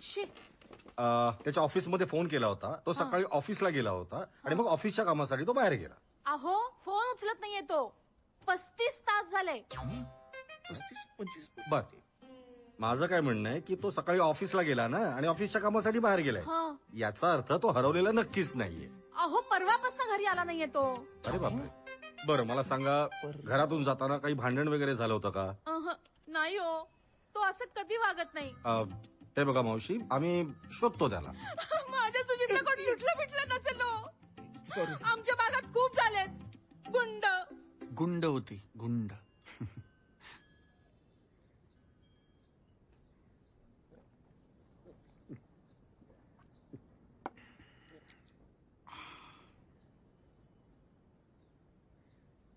शी. त्याच्या ऑफिसमध्ये फोन केला होता. तो सकाळी ऑफिसला गेला होता आणि मग ऑफिसच्या कामासाठी तो बाहेर गेला. अहो, फोन उचलत नाहीये तो. 35 तास झाले. 25 बर. माझं काय म्हणणं आहे की तो सकाळी ऑफिसला गेला ना आणि ऑफिसच्या कामासाठी बाहेर गेलाय. याचा अर्थ तो हरवलेला नक्कीच नाहीये. अहो, परवापासून घरी आला नाहीये तो. अरे बापरे. बरं मला सांगा, घरातून जाताना काही भांडण वगैरे झालं होतं का? नाही हो, तो असं कधी वागत नाही. ते बघा मावशी, आम्ही शोधतो त्याला. माझ्या सुजितला कोण लुटलं बिटलं नसेल हो. आमच्या भागात खूप झालेत गुंड होती गुंड.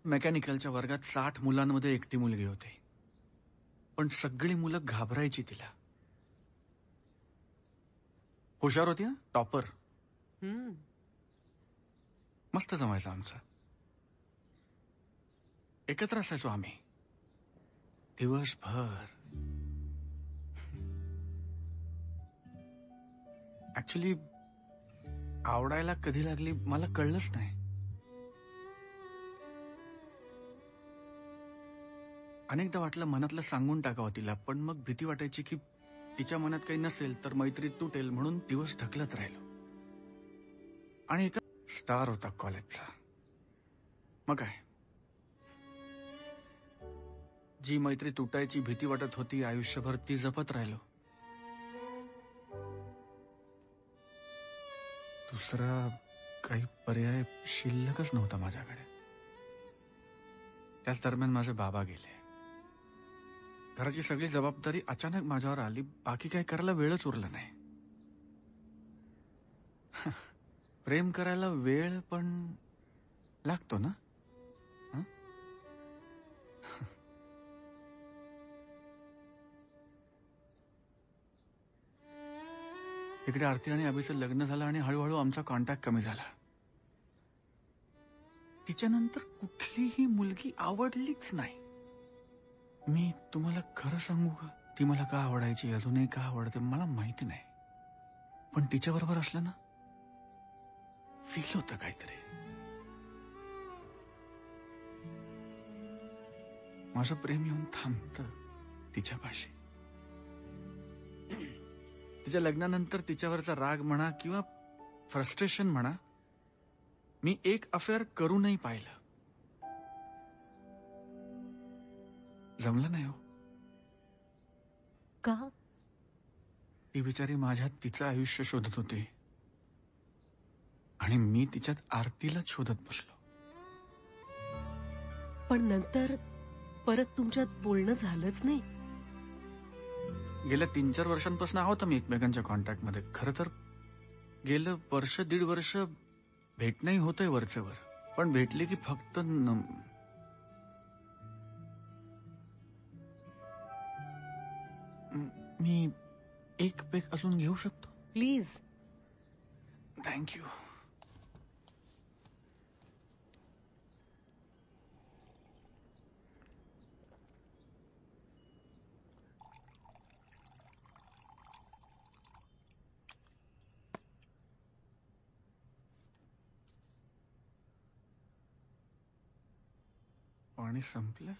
मेकॅनिकलच्या वर्गात 60 मुलांमध्ये एकटी मुलगी होती, पण सगळी मुलं घाबरायची तिला. हुशार होती ना, टॉपर. मस्त जमायचं आमचं. एकत्र असायचो आम्ही दिवसभर. ऍक्च्युली आवडायला कधी लागली मला कळलंच नाही. अनेकदा वाटलं मनातलं सांगून टाकावं तिला, पण मग भीती वाटायची की तिच्या मनात काही नसेल तर मैत्री तुटेल, म्हणून दिवस ढकलत राहिलो. आणि एका स्टार होता कॉलेजचा. मग काय, जी मैत्री तुटायची भीती वाटत होती आयुष्यभर ती जपत राहिलो. दुसरा काही पर्याय शिल्लकच नव्हता माझ्याकडे. त्याच दरम्यान माझे बाबा गेले. घराची सगळी जबाबदारी अचानक माझ्यावर आली. बाकी काही करायला वेळच उरला नाही. प्रेम करायला वेळ पण लागतो ना. इकडे आरती आणि अभिचं लग्न झालं आणि हळूहळू आमचा कॉन्टॅक्ट कमी झाला. तिच्यानंतर कुठलीही मुलगी आवडलीच नाही. मी तुम्हाला खरं सांगू का, ती मला का आवडायची, अजूनही का आवडते मला माहिती नाही, पण तिच्या बरोबर असलं ना फील होतं काहीतरी. माझं प्रेम येऊन थांबतं तिच्यापाशी. तिच्या लग्नानंतर तिच्यावरचा राग म्हणा किंवा फ्रस्ट्रेशन म्हणा, मी एक अफेअर करूनही पाहिलं, जमलं नाही हो. का? ती बिचारी माझ्यात तिचं आयुष्य शोधत होती आणि मी तिच्यात आरतीलाच शोधत बसलो. पण नंतर परत तुमच्यात बोलणं झालंच नाही. गेल्या 3-4 वर्षांपासून आहोत आम्ही एकमेकांच्या कॉन्टॅक्टमध्ये. खरं तर गेलं 1-1.5 वर्ष भेटणंही होतंय वरचेवर, पण भेटली की फक्त मी एक पेक अजून घेऊ शकतो प्लीज? थँक्यू. पाणी संपलं.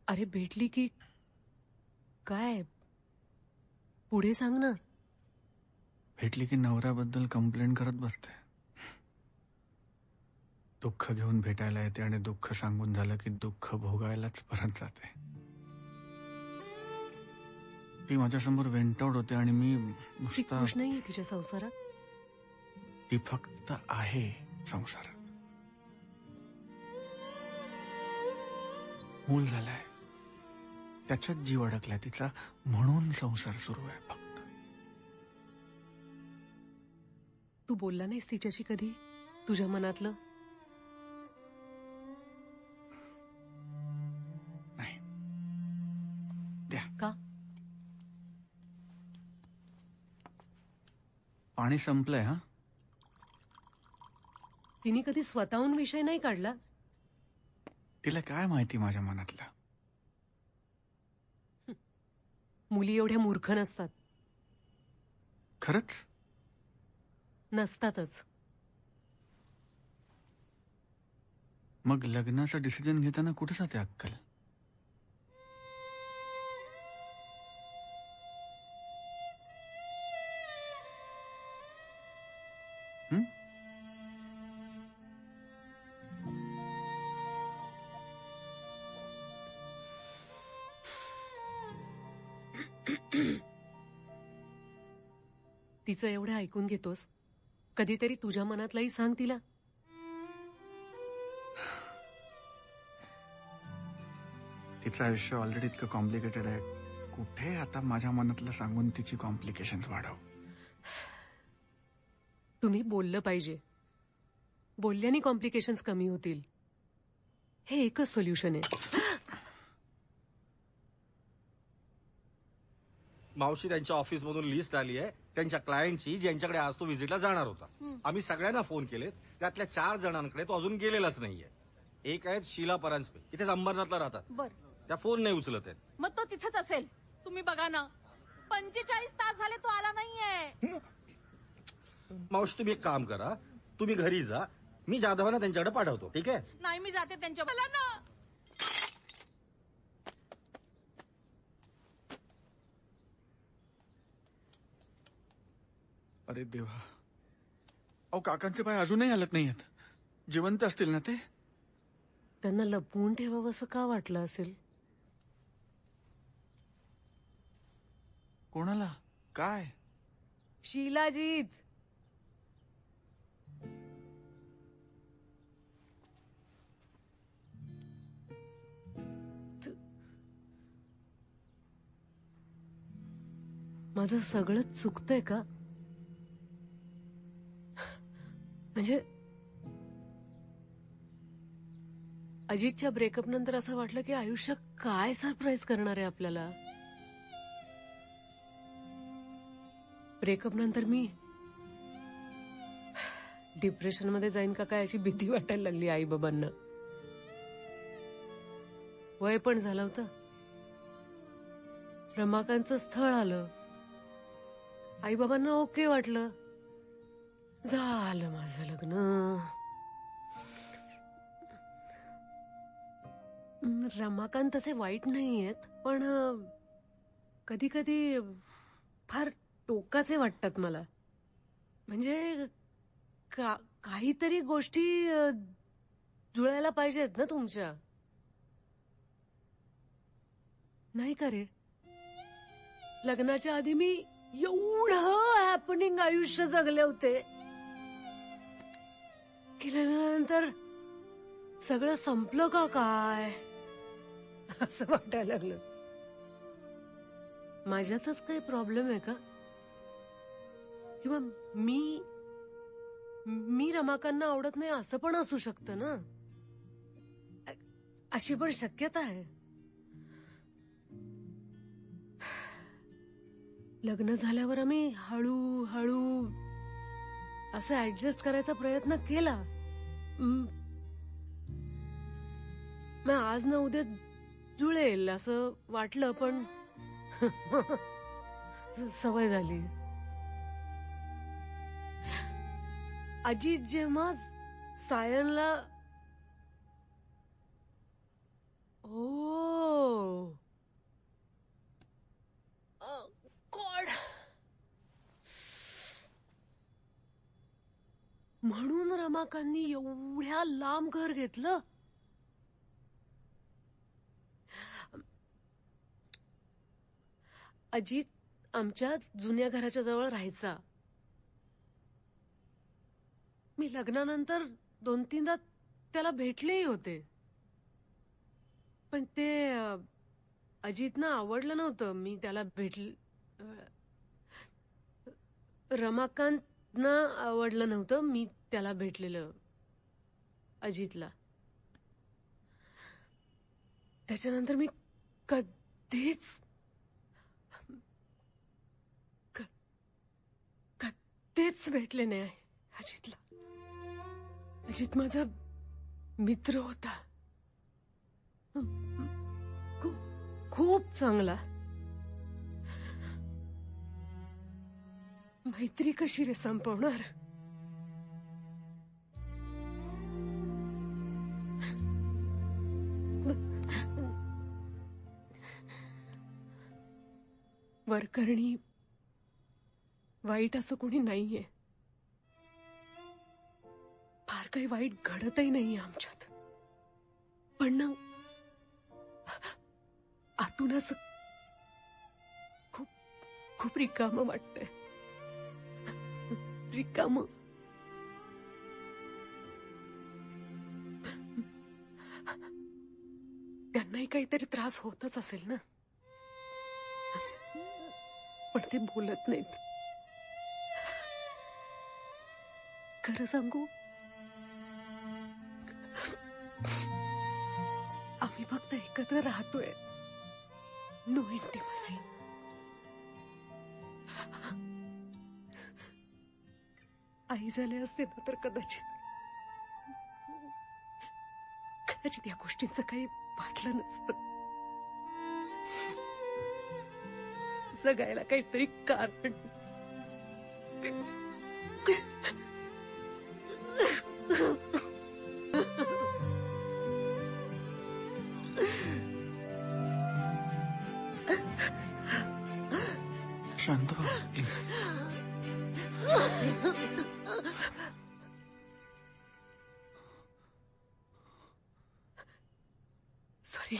अरे भेटली की काय? पुढे सांग ना. भेटली की नवऱ्याबद्दल कंप्लेंट करत बसते. दुःख घेऊन भेटायला येते आणि दुःख सांगून झालं की दुःख भोगायलाच परत जाते. ती माझ्यासमोर वेंटआउट होते आणि मी ती नुसता, खुश नाहीये तिच्या संसारात. ती फक्त आहे संसारात. मूल झालाय, त्याच्यात जीव अडकलाय तिचा, म्हणून संसार सुरू आहे फक्त. तू बोलला नाहीस तिच्याशी कधी तुझ्या मनातलं? नाही. द्या. का? पाणी संपलंय. हा, तिने कधी स्वतःहून विषय नाही काढला? तिला काय माहिती माझ्या मनातलं. मुली एवढ्या मूर्ख नसतात. खरंच नसतातच. मग लग्नाचा डिसिजन घेताना कुठे जाते अक्कल? तिचं एवढं ऐकून घेतोस, कधीतरी तुझ्या मनातलंही सांग तिला. तिचं आयुष्य ऑलरेडी इतकं कॉम्प्लिकेटेड आहे, कुठे आता माझ्या मनातलं सांगून तिची कॉम्प्लिकेशन्स वाढव. तुम्ही बोललं पाहिजे. बोलल्याने कॉम्प्लिकेशन्स कमी होतील. हे एकच सोल्युशन आहे. मावशी, त्यांच्या ऑफिस मधून लिस्ट आली आहे त्यांच्या क्लायंटची, ज्यांच्याकडे आज तो व्हिजिटला जाणार होता. आम्ही सगळ्यांना फोन केलेत, त्यातल्या 4 जणांकडे तो अजून गेलेलाच नाहीये. एक आहेत शीला परांजपे, इथेच अंबरनाथला राहतात. बर, त्या फोन नाही उचलत आहेत. मग तो तिथंच असेल. तुम्ही बघा ना, 45 तास झाले तो आला नाहीये. मावशी, तुम्ही एक काम करा, तुम्ही घरी जा, मी जाधवांना त्यांच्याकडे पाठवतो. ठीक आहे? नाही, मी जाते त्यांच्या मला ना. अरे देवा, अहो काकांचे पाय अजूनही हलत नाहीयेत. जिवंत असतील ना ते? त्यांना लपवून ठेवावं असं का वाटलं असेल? कोणाला? काय? शीलाजीत. माझं सगळं चुकतंय का? म्हणजे अजितच्या ब्रेकअप नंतर असं वाटलं की आयुष्य काय सरप्राईज करणार आहे आपल्याला. ब्रेकअप नंतर मी डिप्रेशन मध्ये जाईन का काय अशी भीती वाटायला लागली आई बाबांना. वय पण झालं होतं. रमाकांतचं स्थळ आलं. आई बाबांना ओके वाटलं. झालं माझं लग्न. रमाकांत तसे वाईट नाहीयेत, पण कधी कधी फार टोकाचे वाटतात मला. म्हणजे काहीतरी गोष्टी जुळायला पाहिजेत ना तुमच्या, नाही का रे? लग्नाच्या आधी मी एवढं हॅपनिंग आयुष्य जगले होते की लग्नानंतर सगळं संपलं का काय असं वाटायला लागलं. माझ्यातच काही प्रॉब्लेम आहे का? किंवा मी रमाकांना आवडत नाही असं पण असू शकतं ना. अशी पण शक्यता आहे. लग्न झाल्यावर आम्ही हळूहळू असं ऍडजस्ट करायचा प्रयत्न केला. मग आज ना उद्या जुळेल असं वाटलं, पण सवय झाली. अजित जेव्हा सायनला गॉड, म्हणून रमाकांनी एवढ्या लांब घर घेतलं. अजित आमच्या जुन्या घराच्या जवळ राहायचा. मी लग्नानंतर 2-3दा त्याला भेटलेही होते, पण ते अजितना आवडलं नव्हतं. मी त्याला रमाकांतना आवडलं नव्हतं मी त्याला भेटलेलं अजितला. त्याच्यानंतर मी कधीच भेटले नाही अजितला. अजित माझा मित्र होता, खूप चांगला. मैत्री कशी रे संपवणार? वरकरणी वाईट असं कोणी नाहीये. फार काही वाईट घडतही नाहीये आमच्यात, पण ना आतून असं खूप खूप रिकामं वाटतंय. रिकामं. त्यांनाही काहीतरी त्रास होतच असेल ना, पण ते बोलत नाहीत. खरं सांगू, आम्ही फक्त एकत्र राहतोय. No intimacy. आई झाले असते ना तर कदाचित या गोष्टींचं काही वाटलं नसतं. जगायला काहीतरी कारण. शांत सॉरी.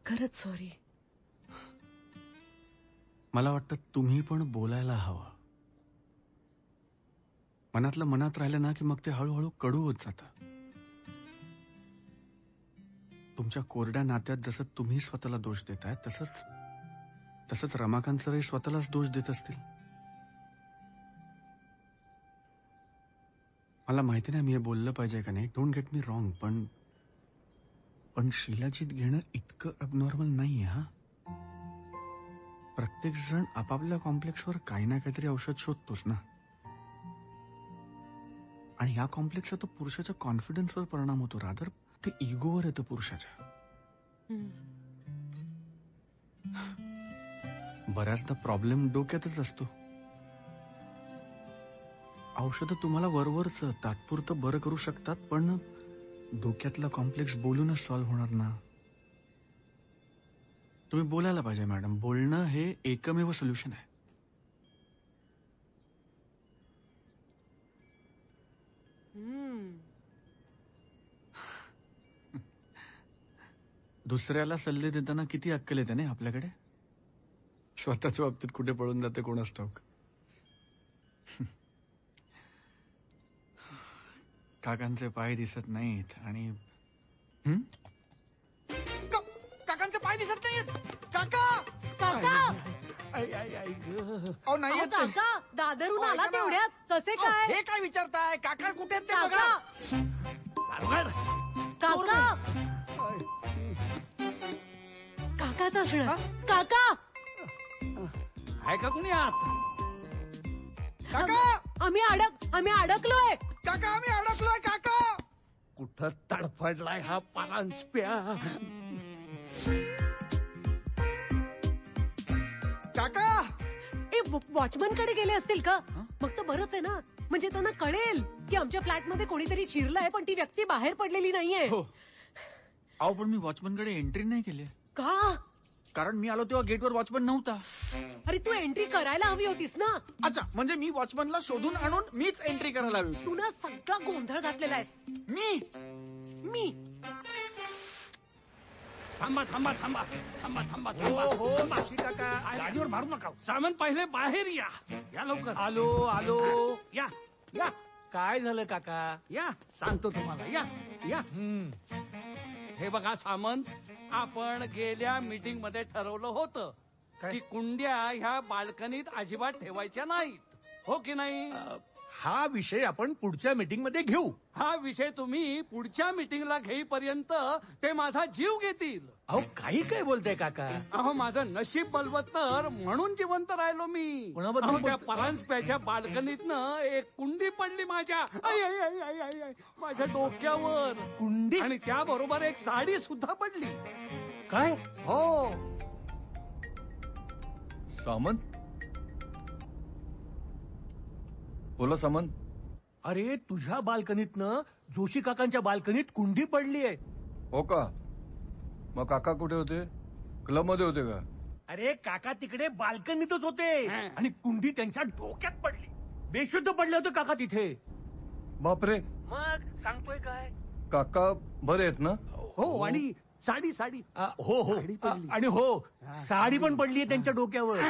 खरंच सॉरी. मला वाटतं तुम्ही पण बोलायला हवं. मनातलं मनात राहिलं ना की मग ते हळूहळू कडू होत जातं. तुमच्या कोरड्या नात्यात जसं तुम्ही स्वतःला दोष देताय तसंच रमाकांत सरही स्वतःलाच दोष देत असतील. मला माहिती नाही मी हे बोललं पाहिजे का नाही, डोंट गेट मी रॉंग, पण शीलाजीत घेणं इतकं अबनॉर्मल नाहीये. हा, प्रत्येक जण आपापल्या कॉम्प्लेक्सवर काही ना काहीतरी औषध शोधतोच ना. आणि ह्या कॉम्प्लेक्सचा तर पुरुषाच्या कॉन्फिडन्सवर परिणाम होतो, रादर ते इगोवर येतं पुरुषाच्या. बऱ्याचदा प्रॉब्लेम डोक्यातच असतो. औषधं तुम्हाला वरवरच तात्पुरतं बरं करू शकतात, पण डोक्यातला कॉम्प्लेक्स बोलूनच सॉल्व्ह होणार ना. तुम्ही बोलायला पाहिजे मॅडम. बोलणं हे एकमेव सोल्युशन आहे. दुसऱ्याला सल्ले देताना किती अक्कल येते ना आपल्याकडे. स्वतःच्या बाबतीत कुठे पळून जाते कोणास ठाऊक. काकांचे पाय दिसत नाहीत आणि काकांचे पाय दिसत नाहीत. काका काका अहो नाही येत. काका दादरून आला तेवढ्यात कसे काय? हे काय विचारताय? काका कुठे आहेत ते बघा. काका काकाच असणार. काका आहे का कुणी आत? काका आम्ही अडकलोय. काका आम्ही अडकलोय. काका कुठं तडफडलाय हा परांजप्या. काका वॉचमन कडे गेले असतील का? मग तर बरंच आहे ना, म्हणजे त्यांना कळेल की आमच्या फ्लॅट मध्ये कोणीतरी शिरलंय पण ती व्यक्ती बाहेर पडलेली नाहीये. अहो पण मी वॉचमनकडे एंट्री नाही केली. का? कारण मी आलो तेव्हा गेटवर वॉचमन नव्हता. अरे तू एंट्री करायला हवी होतीस ना. अच्छा, म्हणजे मी वॉचमनला शोधून आणून मीच एंट्री करायला हवी. तू ना सगळा गोंधळ घातलेला आहेस. मी थांबा थांबा थांबा थांबा थांबा थांबा. हो माशी काका गाडीवर मारू नका. सामान पाहिले बाहेर या. या लवकर. आलो या या. काय झालं काका? या सांगतो तुम्हाला. या या. हे बघा सामंत, आपण गेल्या मीटिंग मध्ये ठरवलं होतं की कुंड्या ह्या बाल्कनीत अजिबात ठेवायच्या नाहीत, हो की नाही? हा विषय आपण पुढच्या मीटिंग मध्ये घेऊ. हा विषय तुम्ही पुढच्या मीटिंगला घेईपर्यंत ते माझा जीव घेतील. अहो काही काय बोलताय काका? अहो माझं नशीब बलवत्तर म्हणून जिवंत राहिलो मी. अहो, त्या परांजप्याच्या बाल्कनीतनं एक कुंडी पडली माझ्या माझ्या डोक्यावर. कुंडी? आणि त्याबरोबर एक साडी सुद्धा पडली. काय? हो. सामंत बोला सामंत. अरे तुझ्या बाल्कनीतनं जोशी काकांच्या बाल्कनीत कुंडी पडली आहे. हो का? मग काका कुठे होते? क्लब मध्ये होते का? अरे काका तिकडे बाल्कनीतच होते आणि कुंडी त्यांच्या डोक्यात पडली. बेशुद्ध पडले होते काका तिथे. बापरे. मग सांगतोय काय? काका बरे आहेत ना? हो. आणि साडी हो आणि हो साडी पण पडली आहे त्यांच्या डोक्यावर.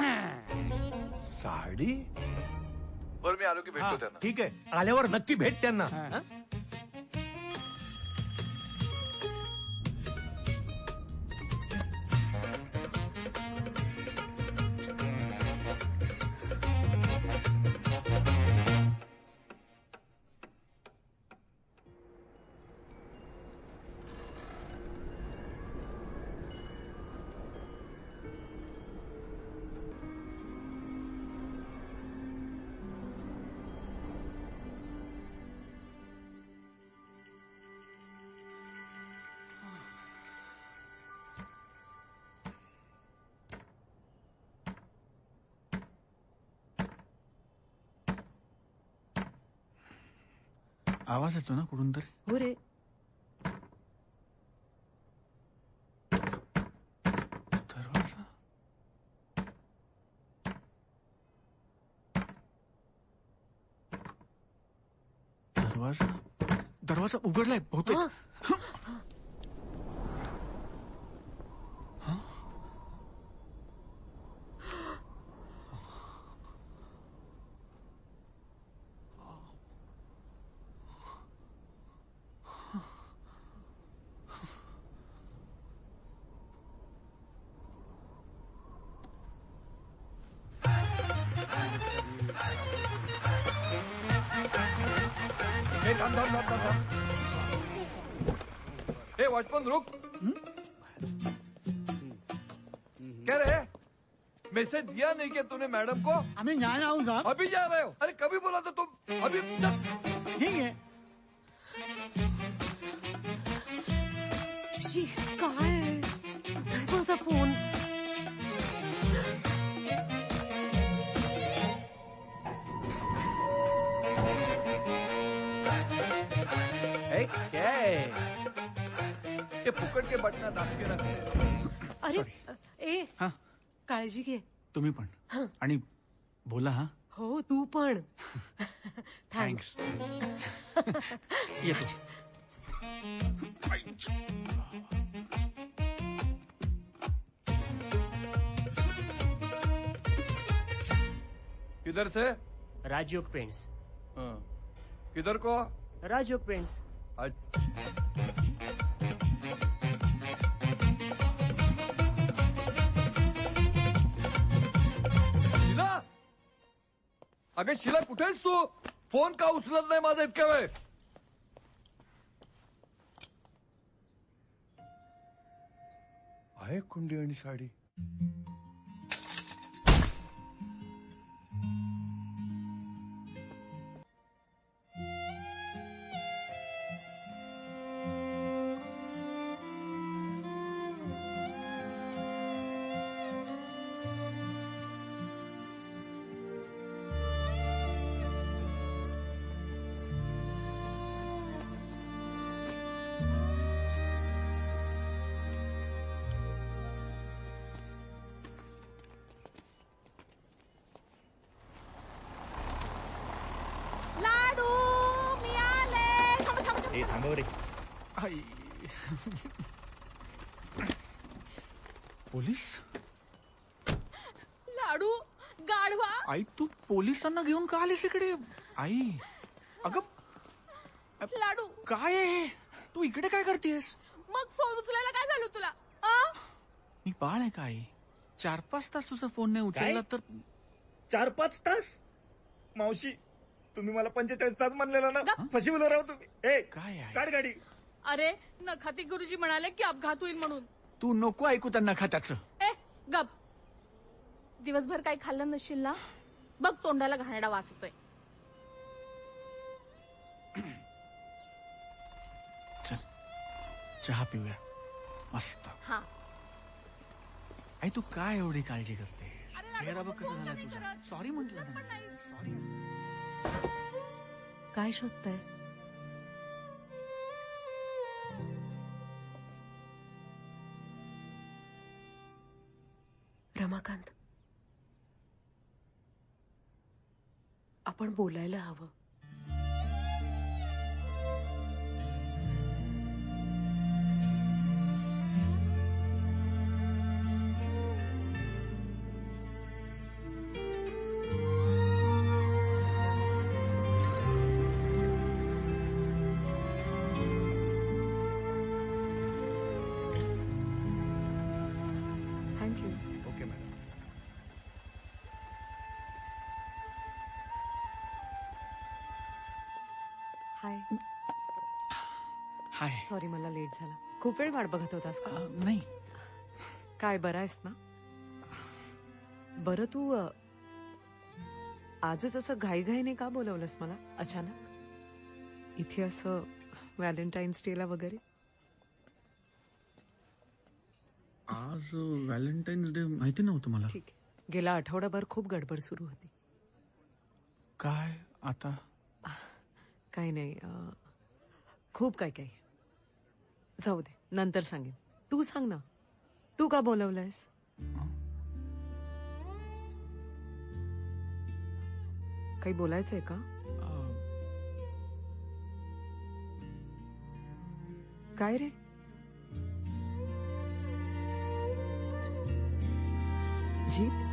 साडी? बरं मी आलो की भेटतो त्यांना. ठीक आहे, आल्यावर नक्की भेट त्यांना. आवाज येतो ना कुठून तरी? हो रे. दरवाजा दरवाजा दरवाजा उघडलाय बहुतेक. हे थांब थांब थांब थांब थांब. हे वॉचमन रुक. क्या रे मैसेज दिया नहीं क्या तूने मैडम को? अभी जा रहा हूँ साहब. अभी जा रहे हो? अरे कभी बोला था तुम? अभी ठीक है. शी, काय माझा फोन. क्या है ये फुकट के बटना दाब के रखते. अरे ए हा काळजी घे. तुम्ही पण. आणि बोला हा. हो तू पण. थँक्स. येतो. किधर से? राजयोग पेंट्स. किधर को? राजयोग पेंट्स. शिला, अगं शिला कुठेस तू? फोन का उचलत नाही माझा इतका वेळ? आहे कुंडी आणि साडी. लाडू मी आले. थांबव रे. पोलीस? लाडू गाढवा. आई तू पोलिसांना घेऊन का आलीस इकडे? आई अगं लाडू काय आहे? तू इकडे काय करतेस? मग फोन उचलायला काय झालं तुला? मी बाळ आहे का आई? 4-5 तास तुझा फोन नाही उचलला तर. 4-5 तास? मावशी तुम्ही मला 45 तास म्हणलेला ना. फसविलं राव तुम्ही. ए काय आहे? काढ गाडी. अरे नखाती गुरुजी म्हणाले की अपघात होईल म्हणून. तू नको ऐकू त्यांना खात्याचं. ए गप. दिवसभर काही खाल्लं नशील ना. बघ तोंडाला घाणेरडा वास होतोय. चल चहा पिऊया मस्त. हा आई तू काय एवढी काळजी करते? चेहरा बघ कसा झाला तुझा. सॉरी म्हटलं ना. सॉरी. काय शोधताय? रमाकांत, आपण बोलायला हवं. Thank you. Okay madam. Hi. Hi. Sorry मला लेट झाला. खूप वेळ वाट बघत होतास का? नाही. काय बरं आहेस ना? बरं तू आजच असं घाईघाईने का बोलवलंस मला अचानक इथे असं व्हॅलेंटाईन्स डेला वगैरे? आज व्हॅलेंटाईन्स डे माहिती नव्हतं मला. ठीक आहे. गेला आठवडाभर खूप गडबड सुरू होती. काय आता? काही नाही. खूप काय काय. जाऊ दे नंतर सांगेन. तू सांग ना, तू का बोलवलंयस? काही बोलायचंय का? काय रे? जीत?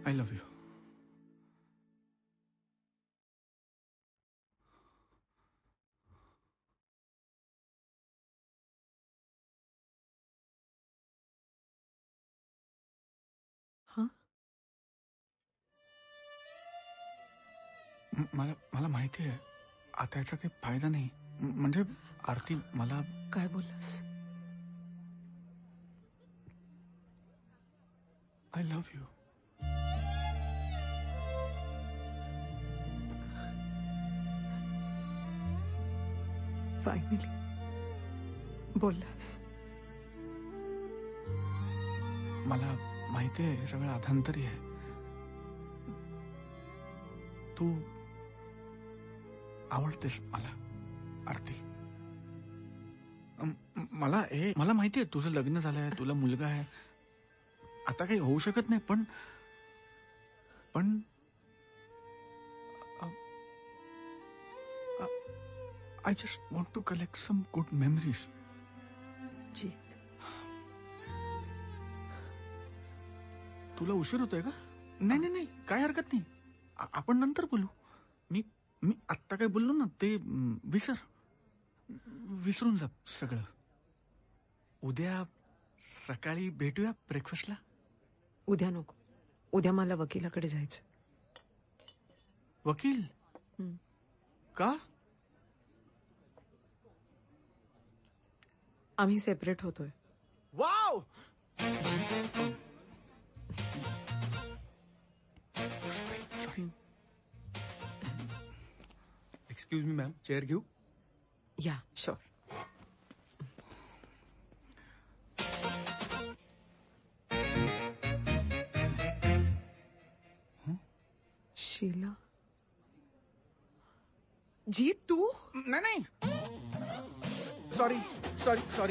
I love you. हा मला माहिती आहे आता याचा काही फायदा नाही. म्हणजे आरती मला काय बोललास? I love you. फायनली बोललास. मला माहिती आहे हे सगळं अधांतरी आहे. तू आवडतेस मला आरती. मला माहिती आहे तुझं लग्न झालंय, तुला मुलगा आहे, आता काही होऊ शकत नाही. पण I just want to collect some good memories. तुला उशीर होतोय का? नाही नाही काय हरकत नाही, आपण नंतर बोलू. मी आत्ता काय बोललो ना ते विसरून जा सगळं. उद्या सकाळी भेटूया ब्रेकफास्टला. उद्या नको, उद्या मला वकिलाकडे जायचं. वकील? का? आम्ही सेपरेट होतोय. Wow! Excuse me ma'am, chair घेऊ? या शुअर. शीला जी तू? नाही सॉरी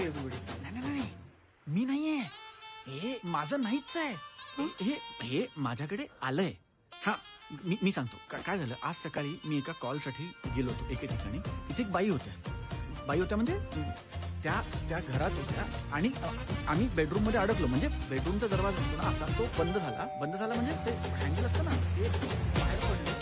एव्हरीबडी. नाही मी नाहीये, हे माझं नाहीच आहे. हे माझ्याकडे आलंय. हा मी सांगतो काय झालं. आज सकाळी मी एका कॉलसाठी गेलो होतो एके ठिकाणी. तिथे एक बाई होत्या म्हणजे त्या घरात होत्या आणि आम्ही बेडरूम मध्ये अडकलो. म्हणजे बेडरूमचा दरवाजा असतो ना असा, तो बंद झाला म्हणजे ते हँडल असतं ना ते बाहेर पडलं.